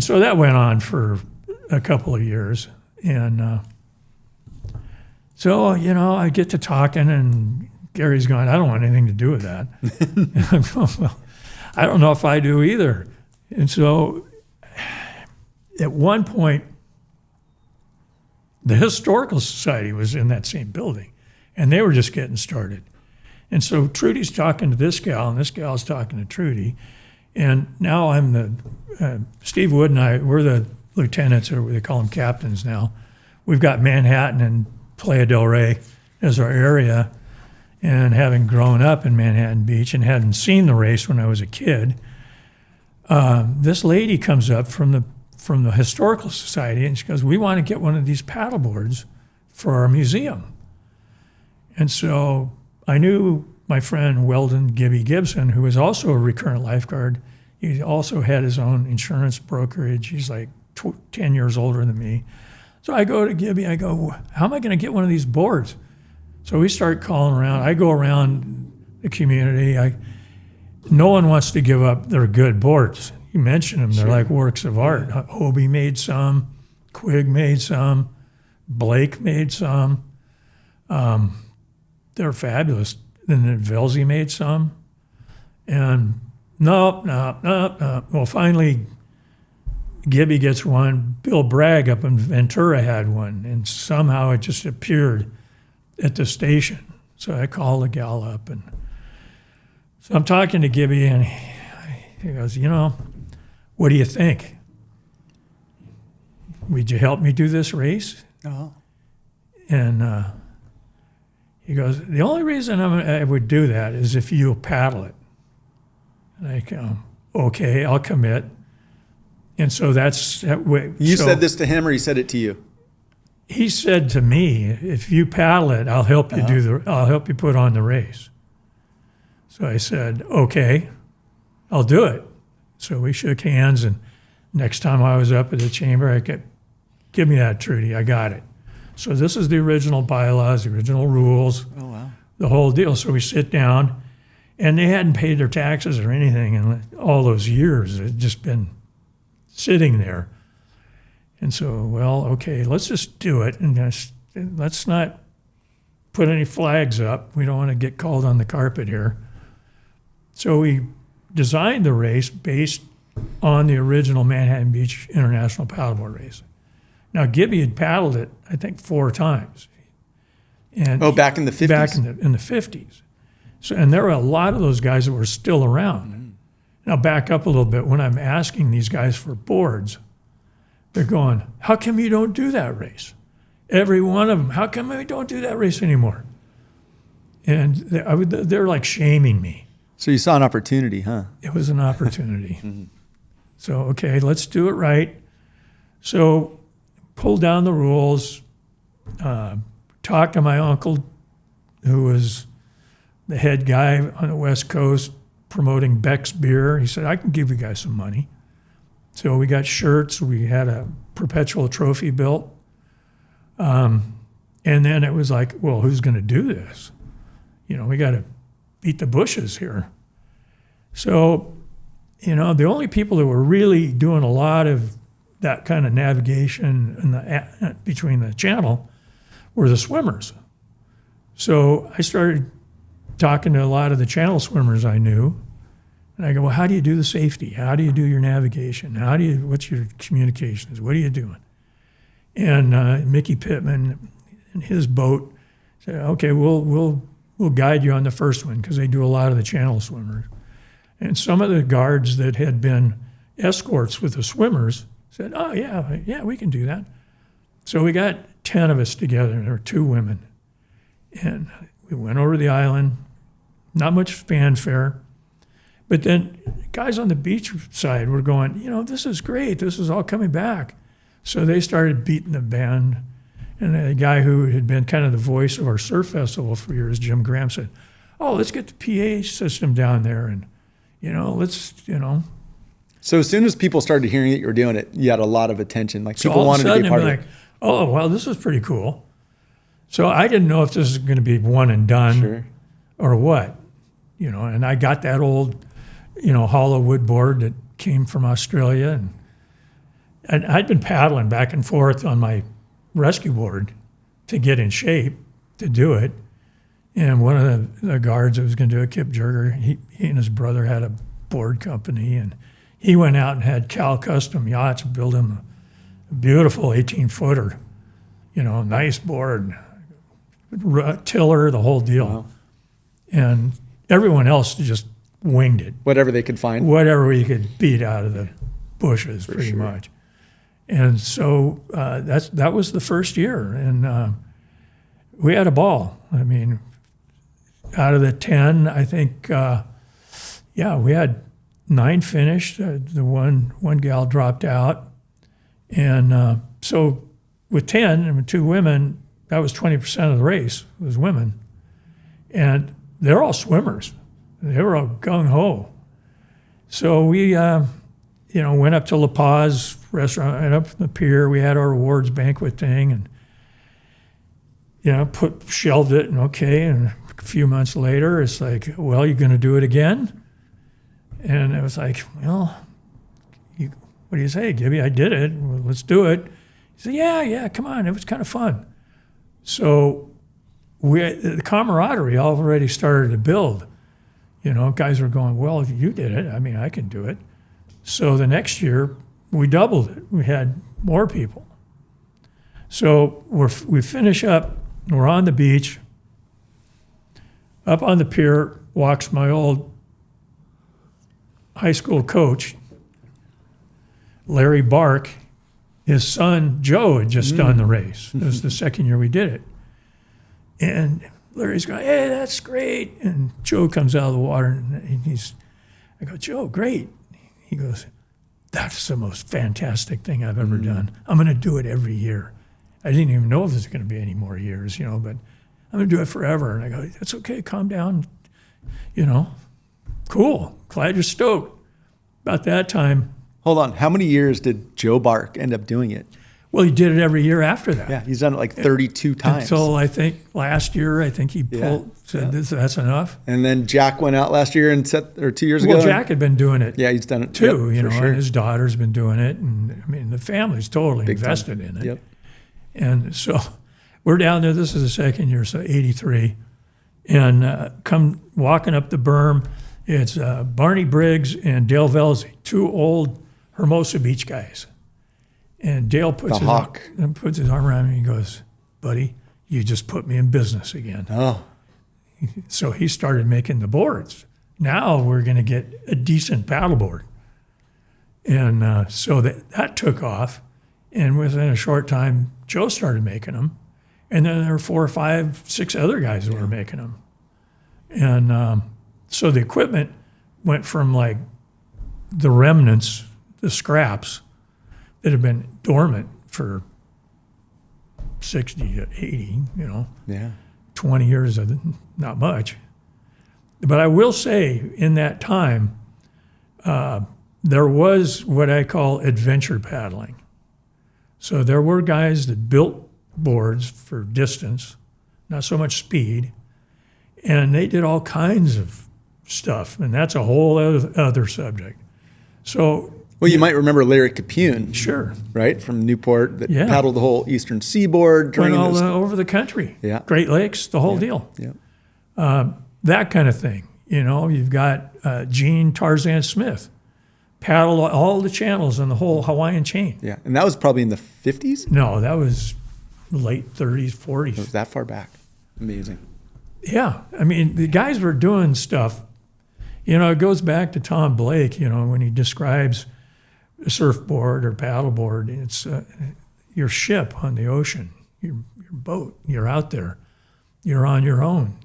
so that went on for a couple of years. And so, I get to talking and Gary's going, I don't want anything to do with that. And I'm going, well, I don't know if I do either. And so at one point, the Historical Society was in that same building and they were just getting started. And so Trudy's talking to this gal and this gal's talking to Trudy. And now I'm Steve Wood and I, we're the lieutenants, or they call them captains now. We've got Manhattan and Playa del Rey as our area. And having grown up in Manhattan Beach and hadn't seen the race when I was a kid, this lady comes up from the Historical Society and she goes, we want to get one of these paddle boards for our museum. And so I knew my friend Weldon Gibby Gibson, who was also a recurrent lifeguard. He also had his own insurance brokerage. He's like 10 years older than me. So I go to Gibby, I go, how am I going to get one of these boards? So we start calling around. I go around the community. No one wants to give up their good boards. You mentioned them, they're like works of art. Hobie made some, Quigg made some, Blake made some. They're fabulous. Then Velzy made some. And no. Well, finally, Gibby gets one. Bill Bragg up in Ventura had one. And somehow it just appeared at the station. So I call the gal up. And so I'm talking to Gibby and he goes, what do you think? Would you help me do this race? Uh-huh. And he goes, the only reason I would do that is if you'll paddle it. And I go, okay, I'll commit. And so that's that way. You said this to him or he said it to you? He said to me, if you paddle it, I'll help you I'll help you put on the race. So I said, okay, I'll do it. So we shook hands, and next time I was up at the chamber, I kept, give me that, Trudy, I got it. So this is the original bylaws, the original rules, the whole deal. So we sit down, and they hadn't paid their taxes or anything in all those years. It had just been sitting there. And so, well, okay, let's just do it, and let's not put any flags up. We don't want to get called on the carpet here. So we designed the race based on the original Manhattan Beach International Paddleboard Race. Now, Gibby had paddled it, I think, 4 times. And back in the 50s? Back in the 50s. So, and there were a lot of those guys that were still around. Mm-hmm. Now, back up a little bit. When I'm asking these guys for boards, they're going, how come you don't do that race? Every one of them. How come we don't do that race anymore? And they're like shaming me. So you saw an opportunity, huh? It was an opportunity. So, okay, let's do it right. So pulled down the rules, talked to my uncle, who was the head guy on the West Coast promoting Beck's beer. He said, I can give you guys some money. So we got shirts. We had a perpetual trophy built. And then it was like, well, who's going to do this? We got to beat the bushes here. So, the only people that were really doing a lot of that kind of navigation between the channel were the swimmers. So I started talking to a lot of the channel swimmers I knew. And I go, well, how do you do the safety? How do you do your navigation? What's your communications? What are you doing? And Mickey Pittman and his boat said, okay, we'll guide you on the first one, because they do a lot of the channel swimmers. And some of the guards that had been escorts with the swimmers said, oh, yeah, we can do that. So we got 10 of us together, and there were 2 women. And we went over the island, not much fanfare. But then guys on the beach side were going, this is great. This is all coming back. So they started beating the band. And a guy who had been kind of the voice of our surf festival for years, Jim Graham, said, oh, let's get the PA system down there. And, So as soon as people started hearing that you were doing it, you had a lot of attention. Like, so people wanted to be part of it. Oh, well, this is pretty cool. So I didn't know if this was going to be one and done or what, and I got that old, hollow wood board that came from Australia. And I'd been paddling back and forth on my rescue board to get in shape to do it. And one of the guards that was going to do it, Kip Jurger, he and his brother had a board company, and he went out and had Cal Custom Yachts build him a beautiful 18-footer, nice board, tiller, the whole deal. Wow. And everyone else just winged it. Whatever they could find. Whatever we could beat out of the bushes, pretty much. And so that was the first year, and we had a ball. I mean, out of the 10, I think, we had 9 finished. The one gal dropped out, and so with 10 and with 2 women, that was 20% of the race was women, and they're all swimmers. They were all gung ho. So we, went up to La Paz restaurant and up the pier. We had our awards banquet thing, and shelved it, and and a few months later, it's like, well, you're going to do it again? And it was like, well, what do you say, Gibby? I did it. Well, let's do it. He said, yeah, come on. It was kind of fun. So the camaraderie already started to build. Guys were going, well, if you did it, I mean, I can do it. So the next year, we doubled it. We had more people. So we finish up. We're on the beach. Up on the pier walks my old high school coach, Larry Bark. His son, Joe, had just done the race. It was the second year we did it. And Larry's going, hey, that's great. And Joe comes out of the water, and I go, Joe, great. He goes, that's the most fantastic thing I've ever done. I'm going to do it every year. I didn't even know if there's going to be any more years, but I'm going to do it forever. And I go, that's okay, calm down. Cool, glad you're stoked. About that time. Hold on, how many years did Joe Bark end up doing it? Well, he did it every year after that. Yeah, he's done it like 32 times. Until I think last year, he said that's enough. And then Jack went out last year and 2 years ago. Well, Jack had been doing it. Yeah, he's done it too. And his daughter's been doing it, and I mean the family's totally Big invested time. in it. Yep. And so we're down there. This is the second year, so 83, and come walking up the berm. It's Barney Briggs and Dale Velzy, 2 old Hermosa Beach guys. And Dale puts his arm around me and he goes, buddy, you just put me in business again. Oh. So he started making the boards. Now we're going to get a decent paddleboard. And so that took off. And within a short time, Joe started making them. And then there were 4, 5, 6 other guys that were making them. And so the equipment went from like the remnants, the scraps that have been dormant for 60 to 80, 20 years of not much. But I will say in that time, there was what I call adventure paddling. So there were guys that built boards for distance, not so much speed, and they did all kinds of stuff, and that's a whole other subject. So, well, you might remember Larry Capune, sure, right, from Newport, that paddled the whole eastern seaboard, went all over the country, Great Lakes, the whole deal, that kind of thing. You've got Gene Tarzan Smith, paddled all the channels in the whole Hawaiian chain. Yeah, and that was probably in the 50s? No, that was late 30s, 40s. It was that far back. Amazing. Yeah, I mean, the guys were doing stuff. It goes back to Tom Blake, when he describes a surfboard or paddleboard. It's your ship on the ocean, your boat. You're out there. You're on your own.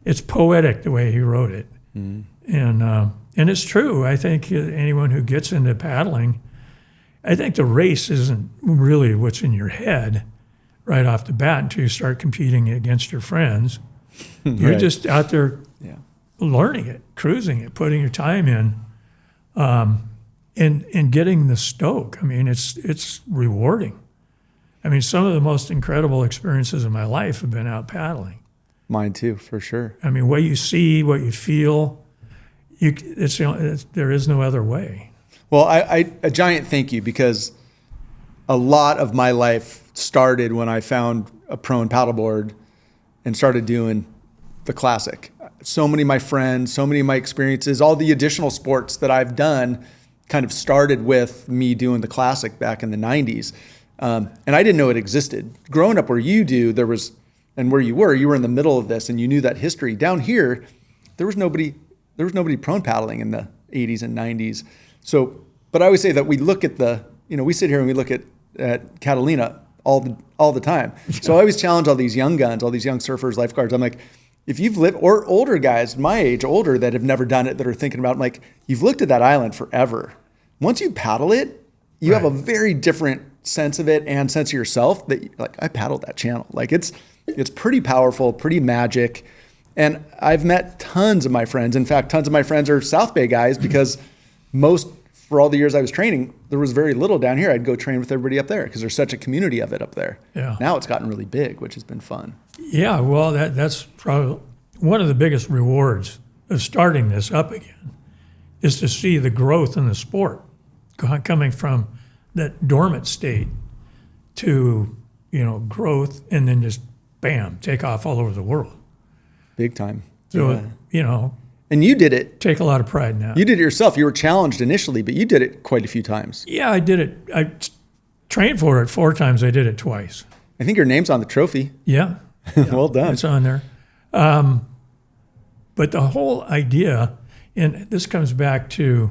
It's poetic the way he wrote it. And it's true. I think anyone who gets into paddling, I think the race isn't really what's in your head right off the bat until you start competing against your friends. You're just out there learning it, cruising it, putting your time in, and getting the stoke. I mean, it's rewarding. I mean, some of the most incredible experiences of my life have been out paddling. Mine too, for sure. I mean, what you see, what you feel, there is no other way. Well, a giant thank you, because a lot of my life started when I found a prone paddleboard and started doing the classic. So many of my friends, so many of my experiences, all the additional sports that I've done kind of started with me doing the classic back in the 90s. And I didn't know it existed. Growing up where you do, and where you were in the middle of this and you knew that history. Down here, there was nobody prone paddling in the 80s and 90s. So, but I always say that we look at we sit here and we look at Catalina all the time. So I always challenge all these young guns, all these young surfers, lifeguards. I'm like, if you've lived, or older guys, my age, older, that have never done it, that are thinking about it, I'm like, you've looked at that island forever. Once you paddle it, you have a very different sense of it and sense of yourself that, like, I paddled that channel. Like, it's pretty powerful, pretty magic. And I've met tons of my friends. In fact, tons of my friends are South Bay guys, because for all the years I was training, there was very little down here. I'd go train with everybody up there because there's such a community of it up there. Yeah. Now it's gotten really big, which has been fun. Yeah, well, that's probably one of the biggest rewards of starting this up again, is to see the growth in the sport coming from that dormant state to, growth, and then just bam, take off all over the world. Big time. So, And you did it. Take a lot of pride in that. You did it yourself. You were challenged initially, but you did it quite a few times. Yeah, I did it. I trained for it 4 times. I did it twice. I think your name's on the trophy. Yeah. Well done. It's on there. But the whole idea, and this comes back to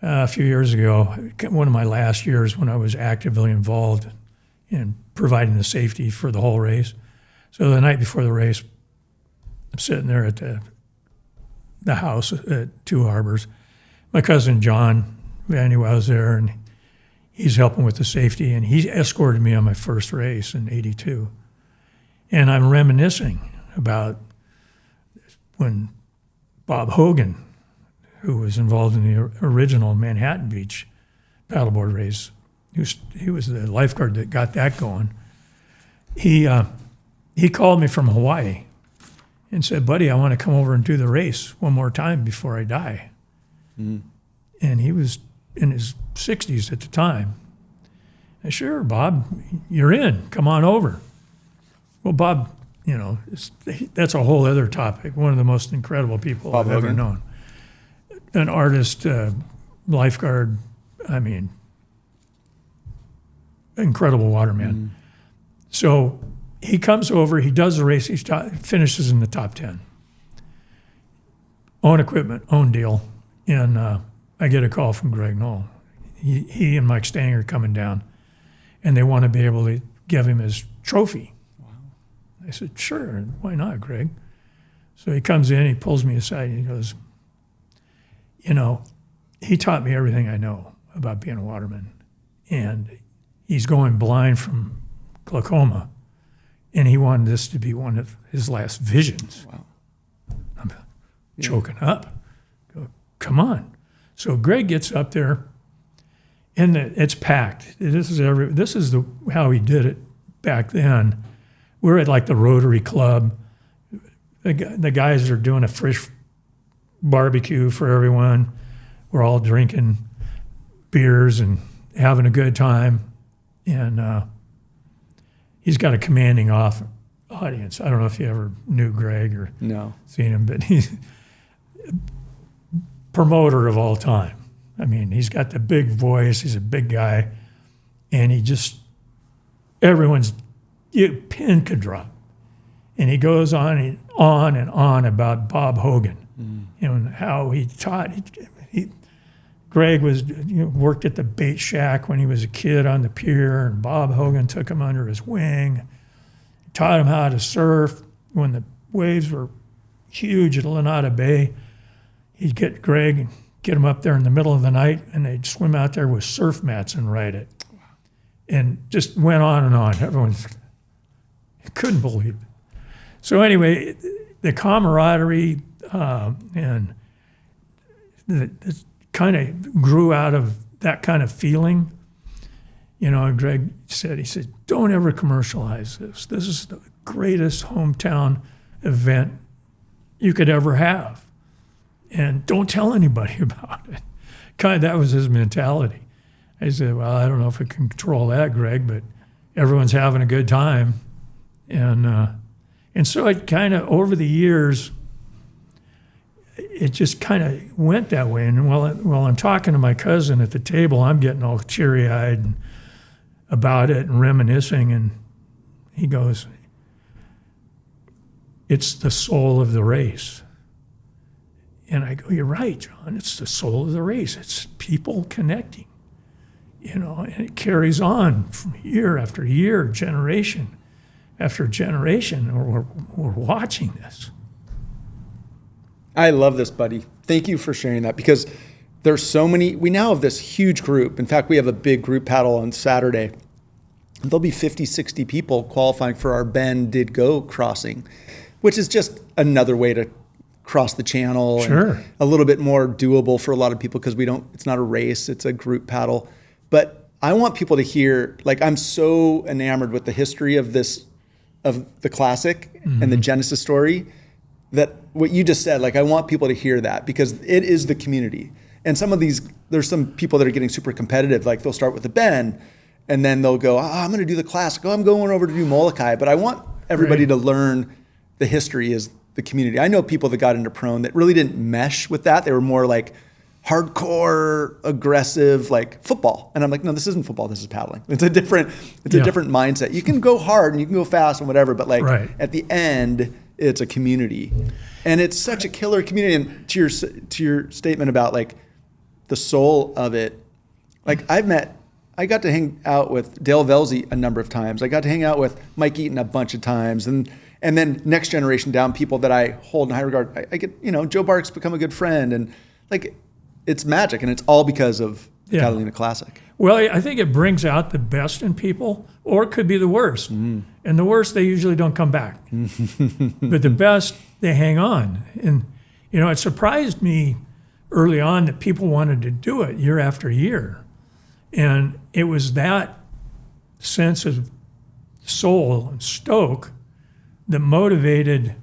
a few years ago, one of my last years when I was actively involved in providing the safety for the whole race. So the night before the race, I'm sitting there at the house at Two Harbors. My cousin John, I knew I was there, and he's helping with the safety, and he escorted me on my first race in '82. And I'm reminiscing about when Bob Hogan, who was involved in the original Manhattan Beach paddleboard race, he was the lifeguard that got that going. He called me from Hawaii and said, "Buddy, I want to come over and do the race one more time before I die." Mm. And he was in his 60s at the time. I said, "Sure, Bob, you're in. Come on over." Well, Bob, that's a whole other topic. One of the most incredible people Bob I've Hogan. ever known. An artist, lifeguard, incredible waterman. Mm. So he comes over, he does the race, he finishes in the top 10. Own equipment, own deal. And I get a call from Greg Knoll. he and Mike Stang are coming down, and they want to be able to give him his trophy. Wow. I said, sure, why not, Greg? So he comes in, he pulls me aside, and he goes, he taught me everything I know about being a waterman. And he's going blind from glaucoma, and he wanted this to be one of his last visions. Wow. I'm choking up. Go, come on. So Greg gets up there, and it's packed. This is how he did it back then. We're at like the Rotary Club. The guys are doing a fresh barbecue for everyone. We're all drinking beers and having a good time. And he's got a commanding audience. I don't know if you ever knew Greg or seen him, but he's promoter of all time. I mean, he's got the big voice. He's a big guy. And everyone's pin could drop. And he goes on and on about Bob Hogan and how he taught. Greg worked at the bait shack when he was a kid on the pier, and Bob Hogan took him under his wing, taught him how to surf. When the waves were huge at Lanada Bay, he'd get Greg and get him up there in the middle of the night, and they'd swim out there with surf mats and ride it. And just went on and on. Everyone couldn't believe it. So anyway, the camaraderie and it kind of grew out of that kind of feeling. Greg said, don't ever commercialize this. This is the greatest hometown event you could ever have. And don't tell anybody about it. That was his mentality. I said, well, I don't know if I can control that, Greg, but everyone's having a good time. And so it kind of, over the years, it just kind of went that way. And while I'm talking to my cousin at the table, I'm getting all teary-eyed about it and reminiscing. And he goes, it's the soul of the race. And I go, you're right, John. It's the soul of the race. It's people connecting, and it carries on from year after year, generation after generation. We're watching this. I love this, buddy. Thank you for sharing that, because there's so many. We now have this huge group. In fact, we have a big group paddle on Saturday. There'll be 50, 60 people qualifying for our Ben Did Go crossing, which is just another way to cross the channel. Sure. And a little bit more doable for a lot of people, because it's not a race, it's a group paddle. But I want people to hear, I'm so enamored with the history of the classic and the Genesis story, that what you just said, I want people to hear that, because it is the community. And there's some people that are getting super competitive. They'll start with the Ben, and then they'll go, I'm going to do the classic. I'm going over to do Molokai. But I want everybody to learn the history is the community. I know people that got into prone that really didn't mesh with that. They were more hardcore, aggressive, football. And I'm like, no, this isn't football. This is paddling. It's a different mindset. You can go hard and you can go fast and whatever, but at the end, it's a community. And it's such a killer community. And to your statement about the soul of it, I got to hang out with Dale Velzy a number of times. I got to hang out with Mike Eaton a bunch of times. And then next generation down, people that I hold in high regard. I get, Joe Bark's become a good friend. And it's magic. And it's all because of the Catalina Classic. Well, I think it brings out the best in people, or it could be the worst. And the worst, they usually don't come back. But the best, they hang on. And, it surprised me early on that people wanted to do it year after year. And it was that sense of soul and stoke that motivated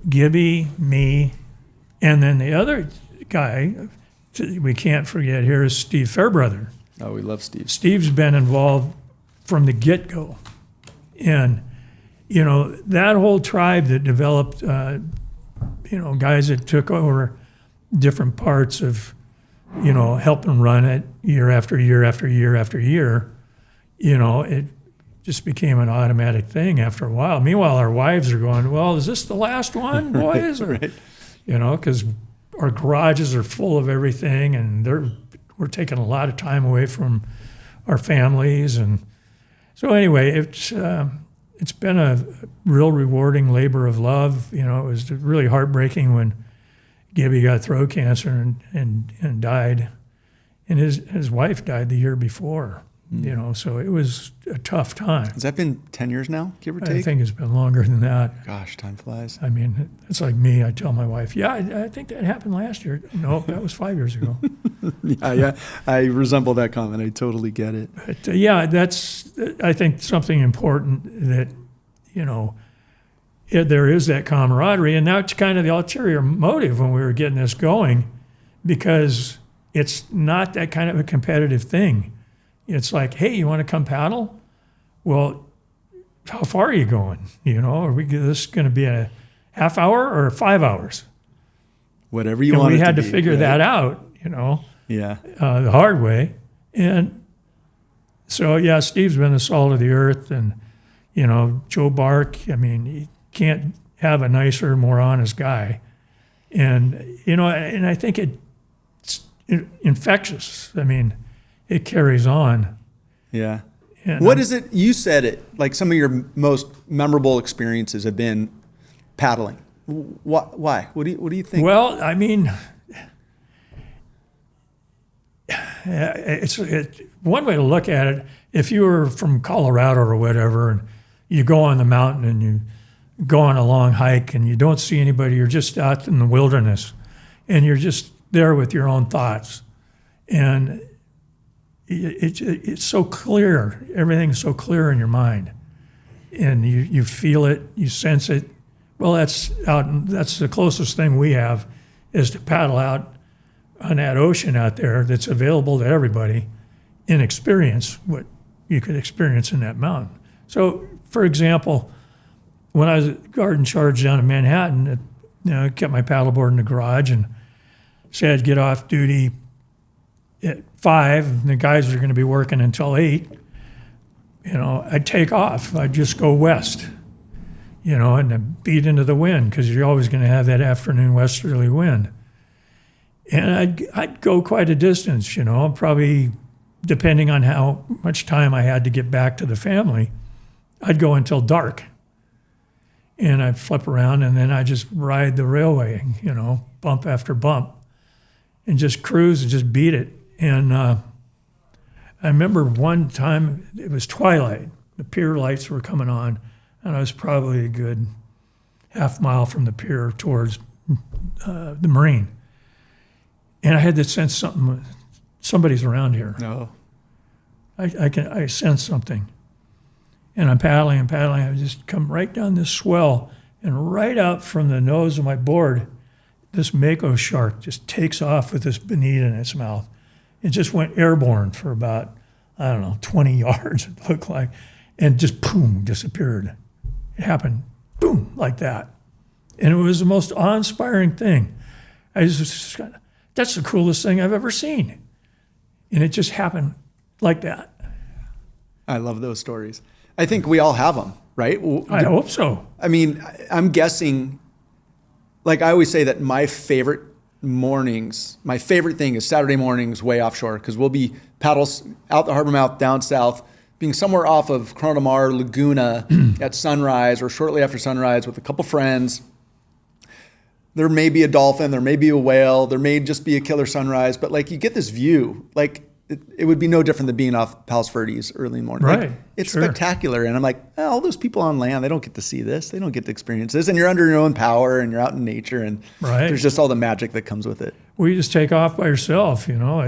Gibby, me, and then the other guy we can't forget here is Steve Fairbrother. Oh, we love Steve. Steve's been involved from the get-go. And, that whole tribe that developed, guys that took over different parts of, helping run it year after year after year after year, it just became an automatic thing after a while. Meanwhile, our wives are going, well, is this the last one, boys? Right. Because our garages are full of everything, and we're we're taking a lot of time away from our families. And so anyway, it's been a real rewarding labor of love. You know, it was really heartbreaking when Gibby got throat cancer and died. And his wife died the year before, you know, so it was a tough time. Has that been 10 years now, give or take? I think it's been longer than that. Gosh, time flies. I mean, it's like me. I tell my wife, yeah, I think that happened last year. No, that was 5 years ago. Yeah, I resemble that comment. I totally get it. But yeah, that's, I think, something important that, you know, there is that camaraderie. And that's kind of the ulterior motive when we were getting this going, because it's not that kind of a competitive thing. It's like, hey, you want to come paddle? Well, how far are you going? You know, are this going to be a half hour or 5 hours? Whatever you want. We had to figure that out, you know, the hard way. And so, yeah, Steve's been the salt of the earth. And, you know, Joe Bark, I mean, you can't have a nicer, more honest guy. And, you know, and I think it's infectious. I mean, it carries on. Yeah. And what is it? You said it, like some of your most memorable experiences have been paddling. Why? What do you think? Well, I mean, it's one way to look at it. If you were from Colorado or whatever, and you go on the mountain and you go on a long hike and you don't see anybody, you're just out in the wilderness, and you're just there with your own thoughts, and it's so clear. Everything's so clear in your mind, and you feel it, you sense it. Well, that's the closest thing we have, is to paddle out on that ocean out there that's available to everybody and experience what you could experience in that mountain. So, for example, when I was at guard in charge down in Manhattan, I kept my paddleboard in the garage and said I'd get off duty at 5, and the guys were going to be working until 8. You know, I'd take off. I'd just go west, you know, and then beat into the wind, because you're always going to have that afternoon westerly wind. And I'd go quite a distance, you know, probably depending on how much time I had to get back to the family, I'd go until dark. And I'd flip around, and then I'd just ride the railway, you know, bump after bump, and just cruise and just beat it. And I remember one time, it was twilight. The pier lights were coming on, and I was probably a good half mile from the pier towards the Marine. And I had this sense somebody's around here. No. I sense something. And I'm paddling and paddling. I just come right down this swell, and right out from the nose of my board, this mako shark just takes off with this bonita in its mouth. It just went airborne for about, 20 yards, it looked like, and just boom, disappeared. It happened, boom, like that. And it was the most awe-inspiring thing. I just that's the coolest thing I've ever seen. And it just happened like that. I love those stories. I think we all have them, right? I hope so. I mean, I'm guessing, like I always say that my favorite thing is Saturday mornings way offshore, because we'll be paddles out the harbor mouth down south, being somewhere off of Corona del Mar Laguna at sunrise or shortly after sunrise with a couple friends. There may be a dolphin, there may be a whale, there may just be a killer sunrise, but like you get this view, like it would be no different than being off Palos Verdes early in the morning. Right. Like, it's spectacular. And I'm like, all those people on land, they don't get to see this. They don't get to experience this. And you're under your own power, and you're out in nature, and there's just all the magic that comes with it. Well, you just take off by yourself, you know.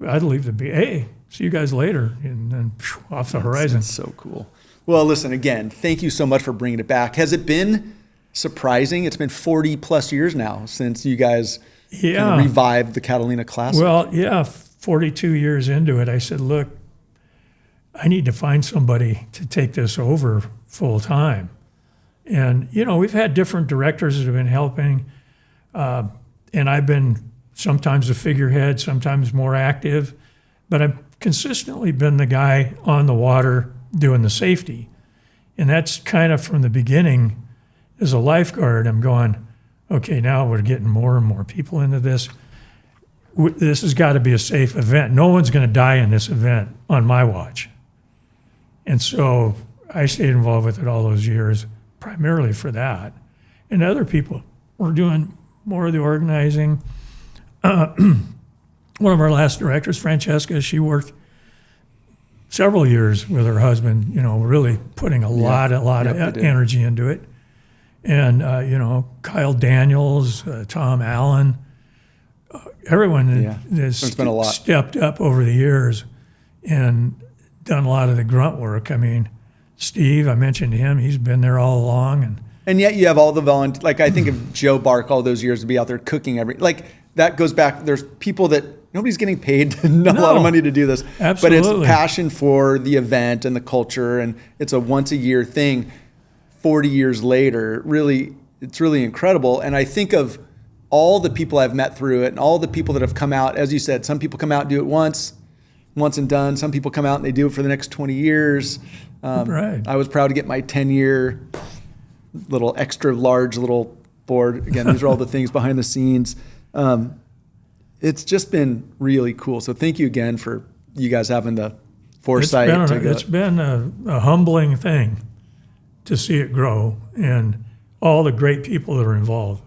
I'd leave the beach. Hey, see you guys later, and then off the horizon. That's so cool. Well, listen, again, thank you so much for bringing it back. Has it been surprising? It's been 40 plus years now since you guys kind of revived the Catalina Classic. Well, yeah, 42 years into it, I said, look, I need to find somebody to take this over full time. And, you know, we've had different directors that have been helping, and I've been sometimes the figurehead, sometimes more active, but I've consistently been the guy on the water doing the safety. And that's kind of from the beginning. As a lifeguard, I'm going, okay, now we're getting more and more people into this. this has got to be a safe event. No one's going to die in this event on my watch. And so I stayed involved with it all those years, primarily for that. And other people were doing more of the organizing. One of our last directors, Francesca, she worked several years with her husband, you know, really putting a lot of energy into it. And, you know, Kyle Daniels, Tom Allen, everyone has stepped up over the years and done a lot of the grunt work. I mean, Steve, I mentioned him, he's been there all along. And yet you have all the volunteers. Like, I think of Joe Bark all those years to be out there cooking that goes back. There's people that nobody's getting paid a lot of money to do this. Absolutely. But it's passion for the event and the culture, and it's a once a year thing. 40 years later, it's really incredible. And I think of all the people I've met through it and all the people that have come out. As you said, some people come out and do it once and done. Some people come out and they do it for the next 20 years. Right. I was proud to get my 10-year little extra large little board. Again, these are all the things behind the scenes. It's just been really cool. So thank you again for you guys having the foresight. It's been a humbling thing to see it grow and all the great people that are involved.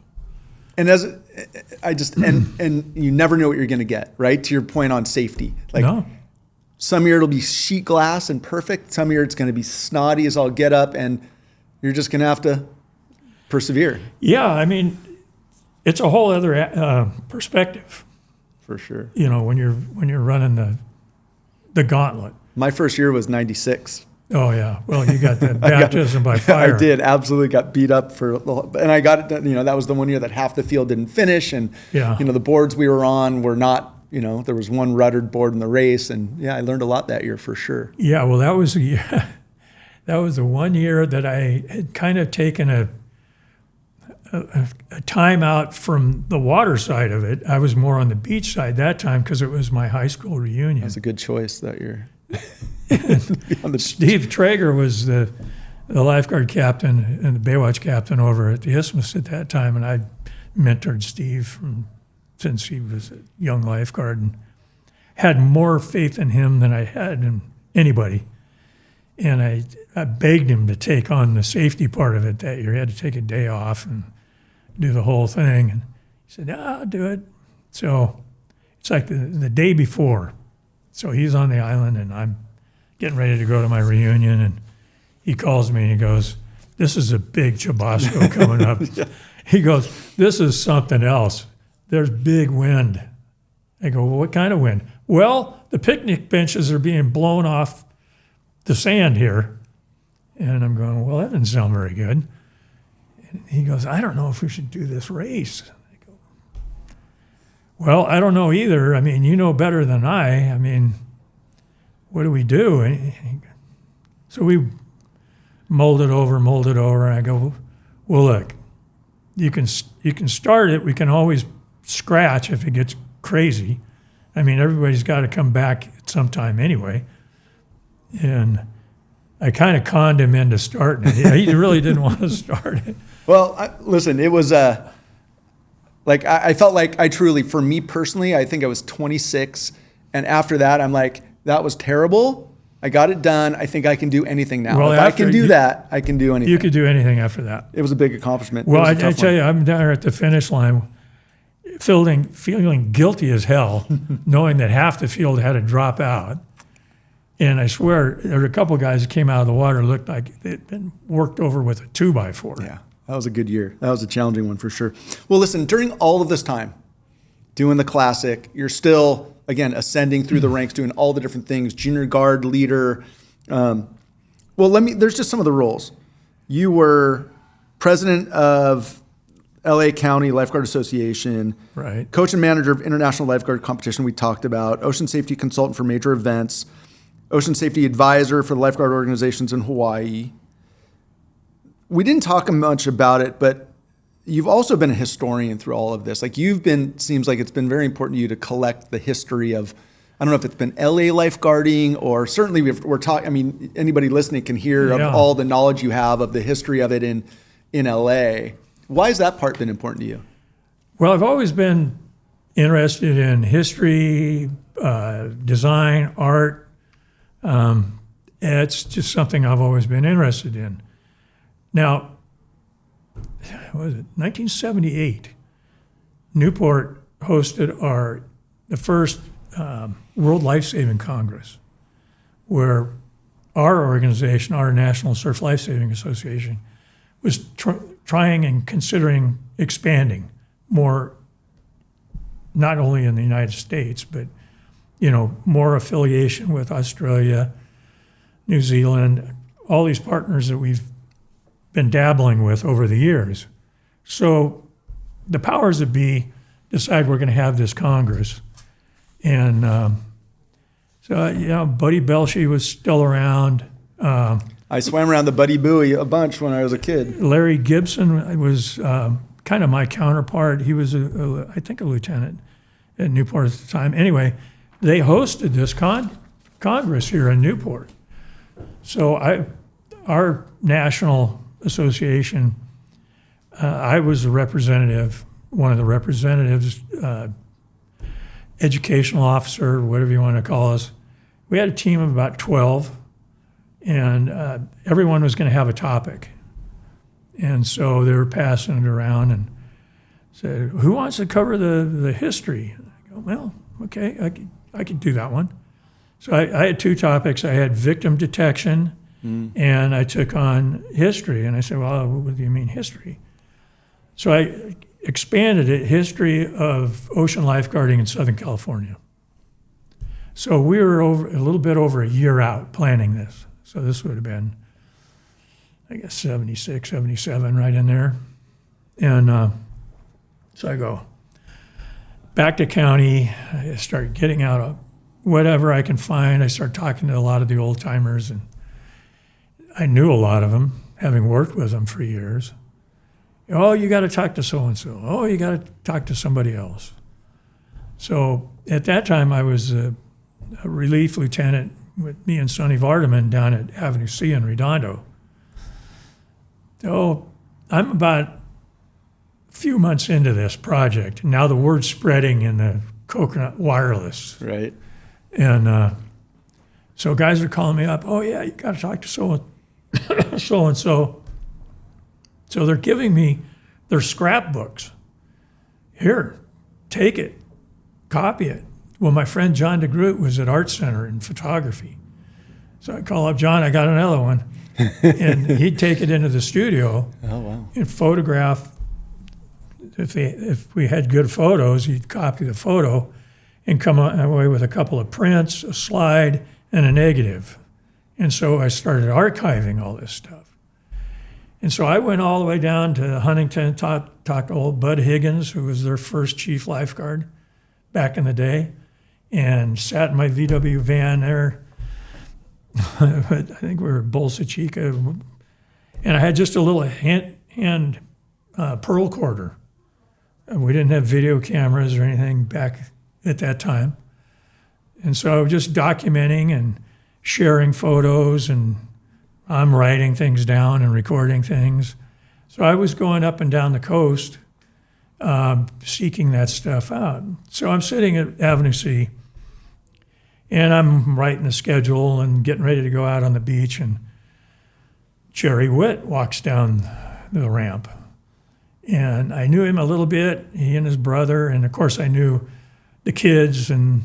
And and you never know what you're going to get, right? To your point on safety. Some year it'll be sheet glass and perfect. Some year it's going to be snotty as all get up, and you're just going to have to persevere. Yeah, I mean, it's a whole other perspective. For sure. You know, when you're running the gauntlet. My first year was 96. Oh yeah. Well, you got that baptism by fire. I did. Absolutely got beat up and I got it. You know, that was the one year that half the field didn't finish, and you know, the boards we were on were not. You know, there was one ruddered board in the race, and I learned a lot that year for sure. Yeah. Well, that was the 1 year that I had kind of taken a time out from the water side of it. I was more on the beach side that time because it was my high school reunion. That's a good choice that year. Steve Traeger was the lifeguard captain and the Baywatch captain over at the Isthmus at that time, and I mentored Steve since he was a young lifeguard and had more faith in him than I had in anybody. And I begged him to take on the safety part of it that year. He had to take a day off and do the whole thing. And he said, I'll do it. So it's like the day before. So he's on the island, and I'm getting ready to go to my reunion, and he calls me and he goes, this is a big Chubasco coming up. He goes, this is something else. There's big wind. I go, well, what kind of wind? Well, the picnic benches are being blown off the sand here. And I'm going, well, that doesn't sound very good. And he goes, I don't know if we should do this race. I go, well, I don't know either. I mean, you know better than I. I mean, what do we do? So we mold it over. And I go, well, look, you can start it. We can always scratch if it gets crazy. I mean, everybody's got to come back at some time anyway. And I kind of conned him into starting it. He really didn't want to start it. Well, listen, it was I felt like I truly, for me personally, I think I was 26. And after that, I'm like, that was terrible. I got it done. I think I can do anything now. Well, if I can do that, I can do anything. You could do anything after that. It was a big accomplishment. Well, I tell you, I'm down there at the finish line feeling guilty as hell, knowing that half the field had to drop out. And I swear, there were a couple of guys that came out of the water looked like they'd been worked over with a 2x4. Yeah, that was a good year. That was a challenging one for sure. Well, listen, during all of this time, doing the Classic, you're still, again, ascending through the ranks, doing all the different things, junior guard, leader. There's just some of the roles. You were president of LA County Lifeguard Association, right? Coach and manager of International Lifeguard Competition we talked about, ocean safety consultant for major events, ocean safety advisor for the lifeguard organizations in Hawaii. We didn't talk much about it, but you've also been a historian through all of this. Like seems like it's been very important to you to collect the history of, I don't know if it's been LA lifeguarding or certainly we're talking, I mean, anybody listening can hear of all the knowledge you have of the history of it in LA. Why has that part been important to you? Well, I've always been interested in history, design, art. It's just something I've always been interested in. Now, what was it? 1978, Newport hosted the first World Lifesaving Congress, where our organization, our National Surf Lifesaving Association, was trying and considering expanding more, not only in the United States, but more affiliation with Australia, New Zealand, all these partners that we've been dabbling with over the years. So the powers that be decide we're going to have this Congress. And Buddy Belshey was still around. I swam around the Buddy Buoy a bunch when I was a kid. Larry Gibson was kind of my counterpart. He was, I think, a lieutenant at Newport at the time. Anyway, they hosted this Congress here in Newport. So our national association, I was a representative, one of the representatives, educational officer, whatever you want to call us. We had a team of about 12, and everyone was going to have a topic. And so they were passing it around and said, who wants to cover the history? And I go, well, okay, I could do that one. So I had two topics. I had victim detection, and I took on history. And I said, well, what do you mean history? So I expanded it, history of ocean lifeguarding in Southern California. So we were a little bit over a year out planning this. So this would have been, I guess, 76, 77, right in there. And so I go back to county. I start getting out whatever I can find. I start talking to a lot of the old timers, and I knew a lot of them, having worked with them for years. Oh, you got to talk to so-and-so. Oh, you got to talk to somebody else. So at that time, I was a relief lieutenant with me and Sonny Watermen down at Avenue C in Redondo. So I'm about a few months into this project. Now the word's spreading in the Coconut Wireless. Right. And so guys are calling me up. Oh, yeah, you got to talk to so-and-so. So they're giving me their scrapbooks. Here, take it, copy it. Well, my friend John DeGroot was at Art Center in photography. So I call up John, I got another one. And he'd take it into the studio and photograph. If we had good photos, he'd copy the photo and come away with a couple of prints, a slide, and a negative. And so I started archiving all this stuff. And so I went all the way down to Huntington, talked to old Bud Higgins, who was their first chief lifeguard back in the day, and sat in my VW van there. I think we were at Bolsa Chica. And I had just a little hand pearl quarter. We didn't have video cameras or anything back at that time. And so I was just documenting and sharing photos, and I'm writing things down and recording things. So I was going up and down the coast seeking that stuff out. So I'm sitting at Avenue C, and I'm writing the schedule and getting ready to go out on the beach, and Jerry Witt walks down the ramp. And I knew him a little bit, he and his brother, and of course I knew the kids and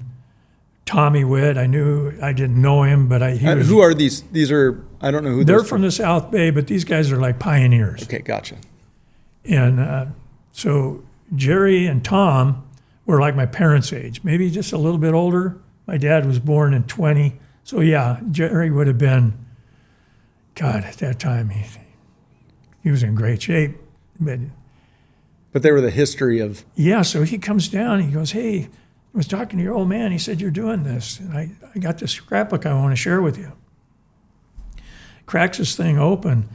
Tommy Witt. I didn't know him, but he was. Who are these? These are, I don't know who they're from the South Bay, but these guys are like pioneers. Okay, gotcha. And so Jerry and Tom were like my parents' age, maybe just a little bit older. My dad was born in 20. So yeah, Jerry would have been, God, at that time, he was in great shape. But they were the history of. Yeah, so he comes down, he goes, hey, I was talking to your old man. He said, you're doing this. And I got this scrapbook I want to share with you. Cracks this thing open.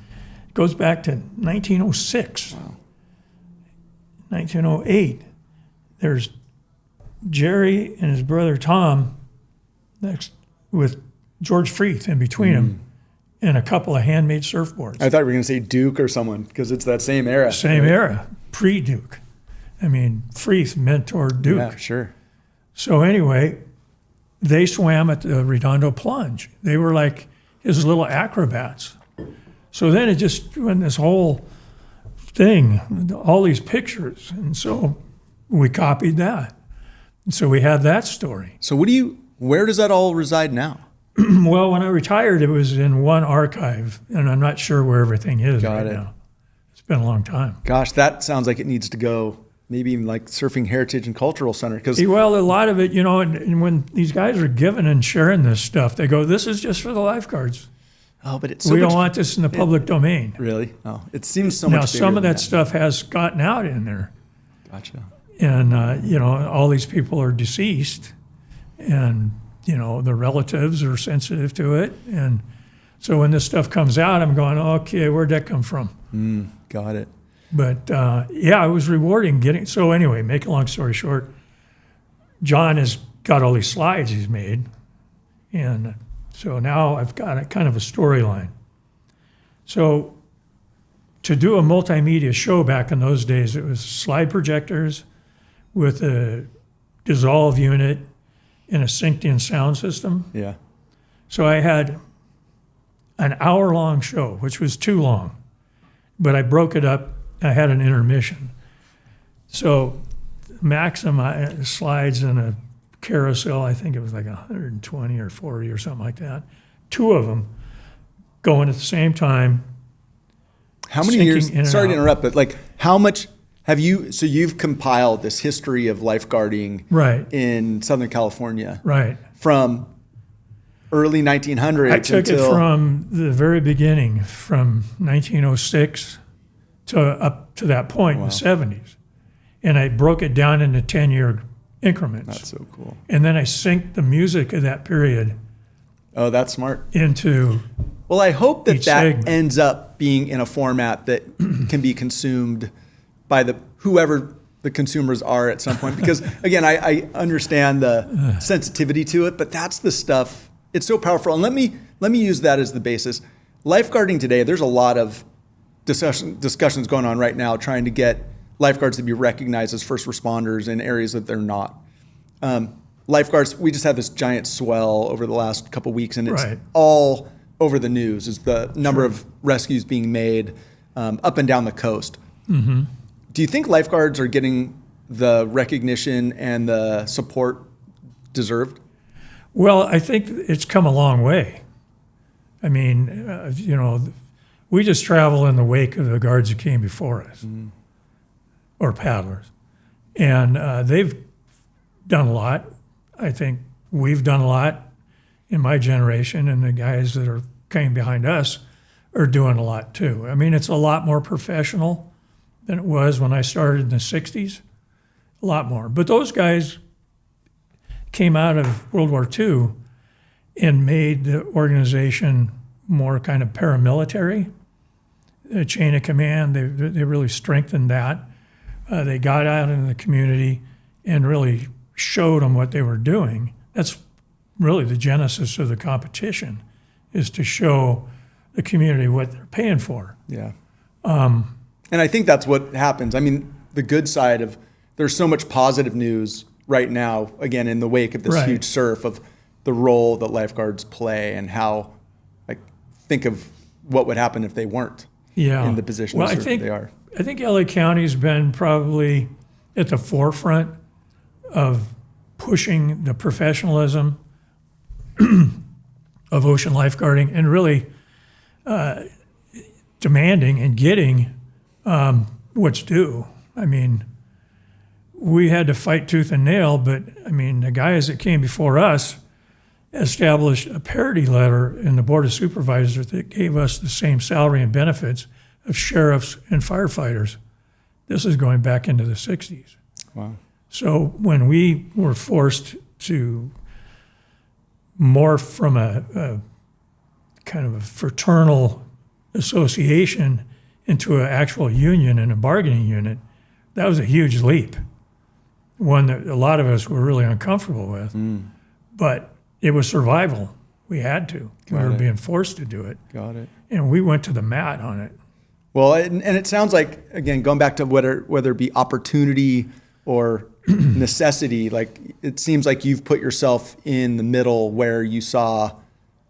It goes back to 1906. Wow. 1908. There's Jerry and his brother Tom next with George Freeth in between them, and a couple of handmade surfboards. I thought you were going to say Duke or someone, because it's that same era. Same era, pre-Duke. I mean, Freeth mentored Duke. Yeah, sure. So anyway, they swam at the Redondo Plunge. They were like his little acrobats. So then it just went this whole thing, all these pictures. And so we copied that. And so we had that story. So where does that all reside now? Well, when I retired, it was in one archive, and I'm not sure where everything is now. It's been a long time. Gosh, that sounds like it needs to go maybe even like Surfing Heritage and Cultural Center. Well, a lot of it, and when these guys are giving and sharing this stuff, they go, this is just for the lifeguards. Oh, but it's so we don't want this in the public domain. Really? Oh, it seems so much bigger Now, some of than that stuff has gotten out in there. Gotcha. And, all these people are deceased, and, the relatives are sensitive to it. And so when this stuff comes out, I'm going, okay, where'd that come from? Got it. But, it was rewarding so anyway, make a long story short, John has got all these slides he's made. And so now I've got a kind of a storyline. So to do a multimedia show back in those days, it was slide projectors with a dissolve unit and a synced-in sound system. Yeah. So I had an hour-long show, which was too long, but I broke it up. I had an intermission. So maximum slides in a carousel, I think it was like 120 or 40 or something like that. Two of them going at the same time. How many years? Sorry to interrupt, but how much have you? So you've compiled this history of lifeguarding, in Southern California, from early 1900s. I took it from the very beginning, from 1906 to up to that point in the 70s, and I broke it down into 10-year increments. That's so cool. And then I synced the music of that period. Oh, that's smart. Into well, I hope that segment ends up being in a format that can be consumed by whoever the consumers are at some point. Because again, I understand the sensitivity to it, but that's the stuff. It's so powerful. And let me use that as the basis. Lifeguarding today, there's a lot of discussions going on right now trying to get lifeguards to be recognized as first responders in areas that they're not. Lifeguards, we just had this giant swell over the last couple of weeks, and it's all over the news, is the number of rescues being made up and down the coast. Mm-hmm. Do you think lifeguards are getting the recognition and the support deserved? Well, I think it's come a long way. I mean, we just travel in the wake of the guards that came before us, or paddlers. And they've done a lot. I think we've done a lot in my generation, and the guys that came behind us are doing a lot too. I mean, it's a lot more professional than it was when I started in the 60s, a lot more. But those guys came out of World War II and made the organization more kind of paramilitary. The chain of command, they really strengthened that. They got out into the community and really showed them what they were doing. That's really the genesis of the competition, is to show the community what they're paying for. Yeah. And I think that's what happens. I mean, the good side of, there's so much positive news right now, again, in the wake of this huge surf, of the role that lifeguards play and how, think of what would happen if they weren't in the position they are. I think LA County's been probably at the forefront of pushing the professionalism of ocean lifeguarding and really demanding and getting what's due. I mean, we had to fight tooth and nail, but I mean, the guys that came before us established a parity letter in the Board of Supervisors that gave us the same salary and benefits of sheriffs and firefighters. This is going back into the 60s. Wow. So when we were forced to morph from a kind of a fraternal association into an actual union and a bargaining unit, that was a huge leap, one that a lot of us were really uncomfortable with. But it was survival. We had to. We were being forced to do it. Got it. And we went to the mat on it. Well, and it sounds like, again, going back to whether it be opportunity or necessity, like it seems like you've put yourself in the middle where you saw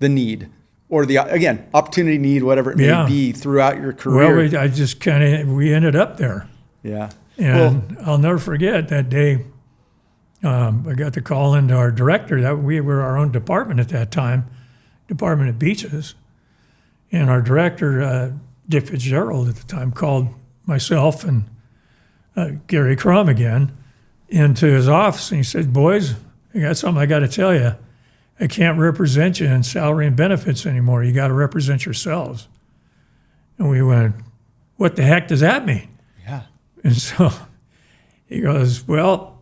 the need or again, opportunity, need, whatever it may be throughout your career. Well, we ended up there. Yeah. And I'll never forget that day. I got the call into our director. That we were our own department at that time, Department of Beaches, and our director, Dick Fitzgerald at the time, called myself and Gary Crum again into his office, and he said, "Boys, I got something I got to tell you. I can't represent you in salary and benefits anymore. You got to represent yourselves." And we went, "What the heck does that mean?" Yeah. And so he goes, "Well,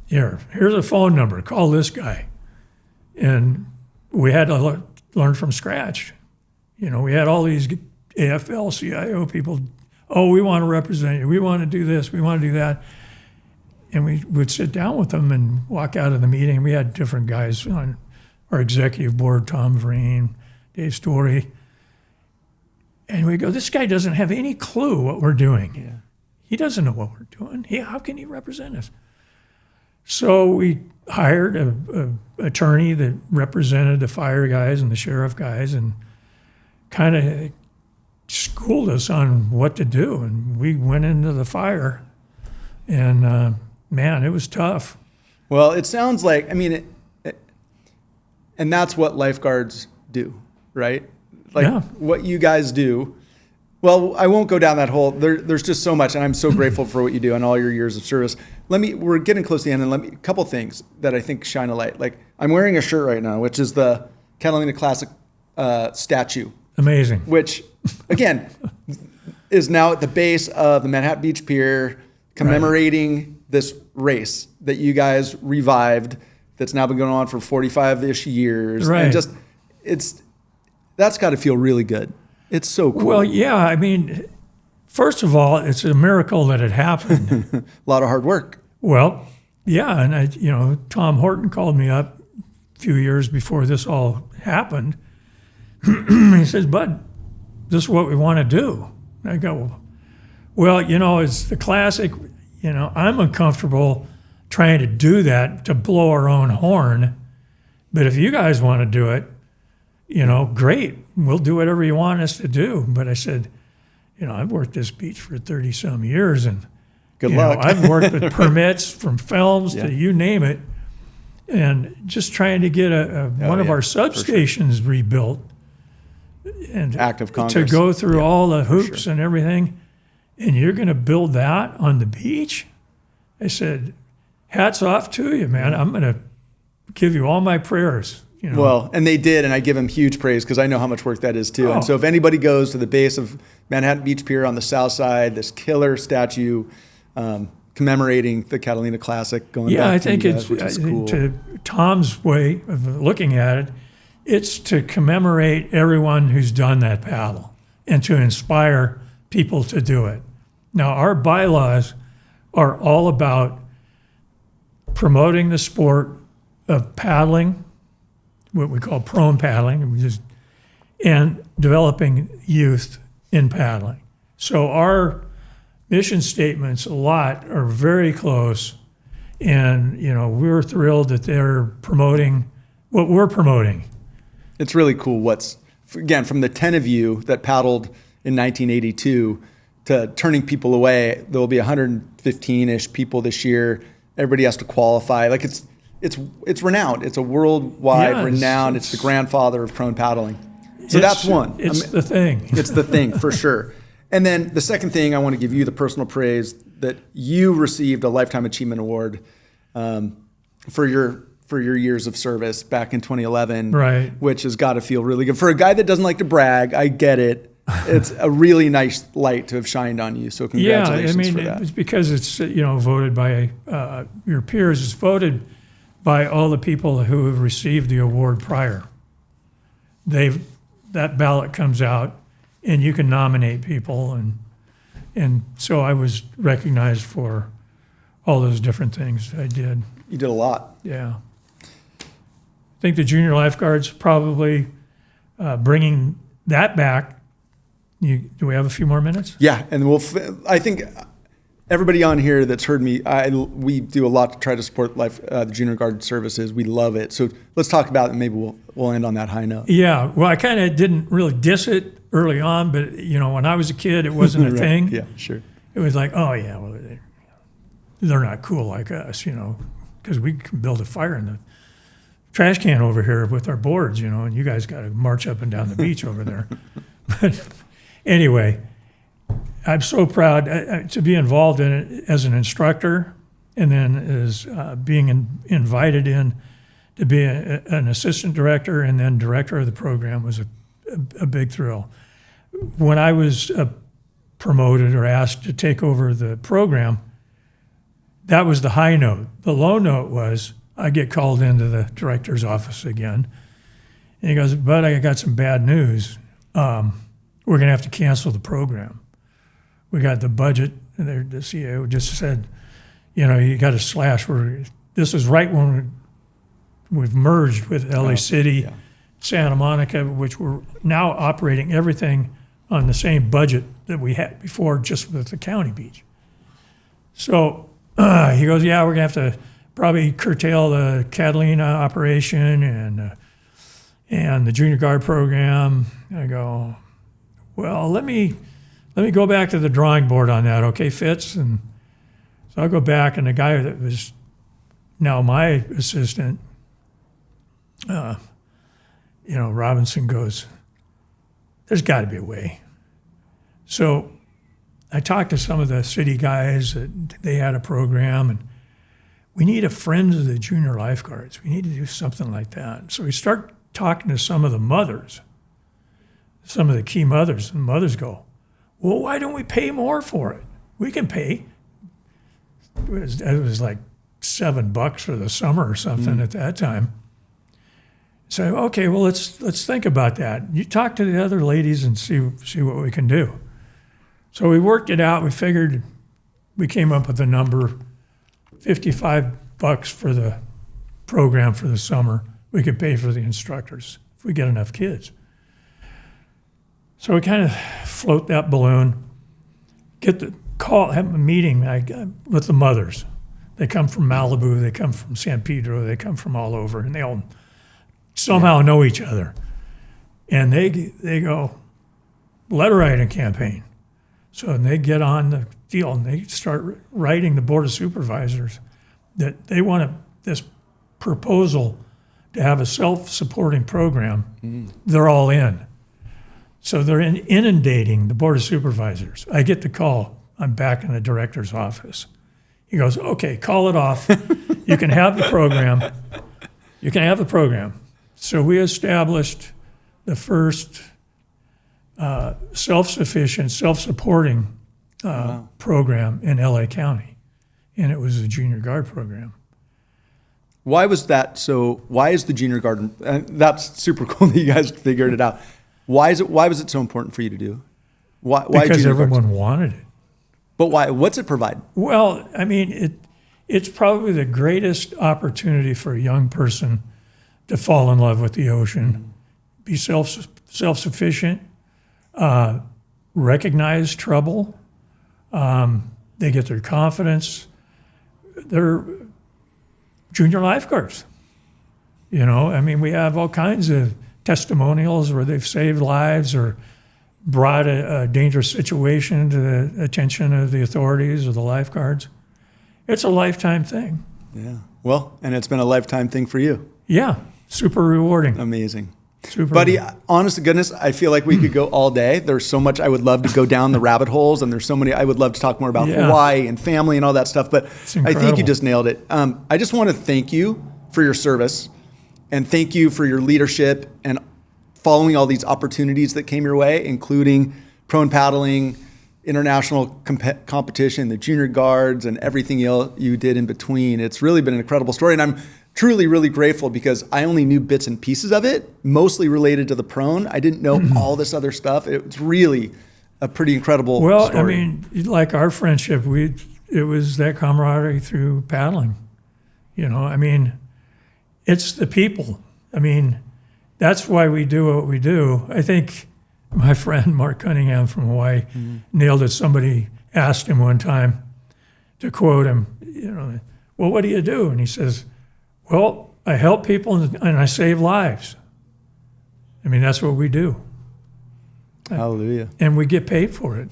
here's a phone number. Call this guy." And we had to learn from scratch. We had all these AFL, CIO people. "Oh, we want to represent you. We want to do this. We want to do that." And we would sit down with them and walk out of the meeting. We had different guys on our executive board, Tom Vereen, Dave Story. And we go, "This guy doesn't have any clue what we're doing. Yeah. He doesn't know what we're doing. How can he represent us?" So we hired an attorney that represented the fire guys and the sheriff guys and kind of schooled us on what to do. And we went into the fire, and man, it was tough. Well, it sounds like, and that's what lifeguards do, right? Like what you guys do. Well, I won't go down that hole. There's just so much, and I'm so grateful for what you do and all your years of service. We're getting close to the end, and a couple things that I think shine a light. Like I'm wearing a shirt right now, which is the Catalina Classic statue. Amazing. Which, again, is now at the base of the Manhattan Beach Pier, commemorating this race that you guys revived. That's now been going on for 45-ish years. Right. And that's got to feel really good. It's so cool. Well, yeah. First of all, it's a miracle that it happened. A lot of hard work. Well, yeah. And Tom Horton called me up a few years before this all happened. He says, "Bud, this is what we want to do." And I go, "Well, it's the classic. I'm uncomfortable trying to do that, to blow our own horn. But if you guys want to do it, great. We'll do whatever you want us to do." But I said, I've worked this beach for 30-some years, and good luck. I've worked with permits from films to you name it, and just trying to get one of our substations rebuilt. And act of Congress. To go through all the hoops and everything, and you're going to build that on the beach? I said, hats off to you, man. I'm going to give you all my prayers. Well, and they did, and I give them huge praise because I know how much work that is too. And so if anybody goes to the base of Manhattan Beach Pier on the south side, this killer statue commemorating the Catalina Classic going back I think it's cool. To Tom's way of looking at it, it's to commemorate everyone who's done that paddle and to inspire people to do it. Now, our bylaws are all about promoting the sport of paddling, what we call prone paddling, and developing youth in paddling. So our mission statements are very close, and we're thrilled that they're promoting what we're promoting. It's really cool again, from the 10 of you that paddled in 1982 to turning people away. There will be 115-ish people this year. Everybody has to qualify. Like it's renowned. It's a worldwide renowned. It's the grandfather of prone paddling. So that's one. It's the thing. It's the thing for sure. And then the second thing, I want to give you the personal praise that you received a Lifetime Achievement Award for your years of service back in 2011, right? Which has got to feel really good for a guy that doesn't like to brag. I get it. It's a really nice light to have shined on you. So congratulations for that. It's because it's voted by your peers. It's voted by all the people who have received the award prior. That ballot comes out, and you can nominate people, and so I was recognized for all those different things I did. You did a lot. Yeah. I think the junior lifeguards probably bringing that back Do we have a few more minutes? Yeah, and I think everybody on here that's heard me, we do a lot to try to support the junior guard services. We love it. So let's talk about it, and maybe we'll end on that high note. Yeah, well, I kind of didn't really diss it early on, but when I was a kid, it wasn't a Right. thing. Yeah, sure. It was like, oh yeah, well, they're not cool like us, because we can build a fire in the trash can over here with our boards, and you guys got to march up and down the beach over there. But anyway, I'm so proud to be involved in it as an instructor, and then as being invited in to be an assistant director and then director of the program was a big thrill. When I was promoted or asked to take over the program, that was the high note. The low note was I get called into the director's office again, and he goes, "Bud, I got some bad news. We're going to have to cancel the program. We got the budget," and the CEO just said, you got to slash. This is right when we've merged with LA City, Santa Monica, which we're now operating everything on the same budget that we had before, just with the county beach. So he goes, "Yeah, we're going to have to probably curtail the Catalina operation and the junior guard program." I go, "Well, let me go back to the drawing board on that, okay, Fitz?" And so I'll go back, and the guy that was now my assistant, Robinson goes, "There's got to be a way." So I talked to some of the city guys that they had a program, and we need a Friends of the Junior Lifeguards. We need to do something like that. So we start talking to some of the mothers, some of the key mothers, and mothers go, "Well, why don't we pay more for it? We can pay." It was like $7 for the summer or something at that time. So, okay, well, let's think about that. You talk to the other ladies and see what we can do. So we worked it out. We figured, we came up with a number, $55 for the program for the summer. We could pay for the instructors if we get enough kids. So we kind of float that balloon, get the call, have a meeting with the mothers. They come from Malibu, they come from San Pedro, they come from all over, and they all somehow know each other. And they go, letter writing campaign. So they get on the deal and they start writing the Board of Supervisors that they want this proposal to have a self-supporting program. They're all in. So they're inundating the Board of Supervisors. I get the call. I'm back in the director's office. He goes, "Okay, call it off. You can have the program. You can have the program." So we established the first self-sufficient, self-supporting program in LA County, and it was a junior guard program. Why was that so? Why is the junior guard? That's super cool that you guys figured it out. Why was it so important for you to do? Why Because junior everyone guards? wanted it. But why? What's it provide? Well, I mean, it's probably the greatest opportunity for a young person to fall in love with the ocean, be self-sufficient, recognize trouble. They get their confidence. They're junior lifeguards. I mean, we have all kinds of testimonials where they've saved lives or brought a dangerous situation to the attention of the authorities or the lifeguards. It's a lifetime thing. Yeah. Well, and it's been a lifetime thing for you. Yeah. Super rewarding. Amazing. Super Buddy, rewarding. honest to goodness, I feel like we could go all day. There's so much I would love to go down the rabbit holes, and there's so many I would love to talk more about Hawaii and family and all that stuff, but I think you just nailed it. I just want to thank you for your service and thank you for your leadership and following all these opportunities that came your way, including prone paddling, international competition, the junior guards, and everything you did in between. It's really been an incredible story, and I'm truly, really grateful because I only knew bits and pieces of it, mostly related to the prone. I didn't know all this other stuff. It's really a pretty incredible story. Well, I mean, like our friendship, it was that camaraderie through paddling. I mean, it's the people. I mean, that's why we do what we do. I think My friend Mark Cunningham from Hawaii nailed it. Somebody asked him one time, to quote him, well, what do you do? And he says, well, I help people and I save lives. I mean, that's what we do. Hallelujah. And we get paid for it.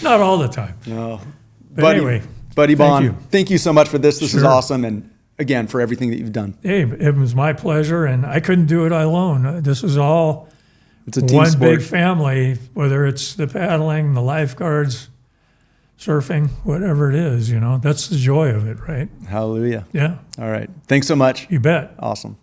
Not all the time. No. But anyway, Buddy Bohn, you. Thank you so much for this. This is Sure. awesome. And again, for everything that you've done. Hey, it was my pleasure, and I couldn't do it alone. This is all It's a team one sport. big family, whether it's the paddling, the lifeguards, surfing, whatever it is, that's the joy of it, right? Hallelujah. Yeah, All right. Thanks so much. you bet. Awesome.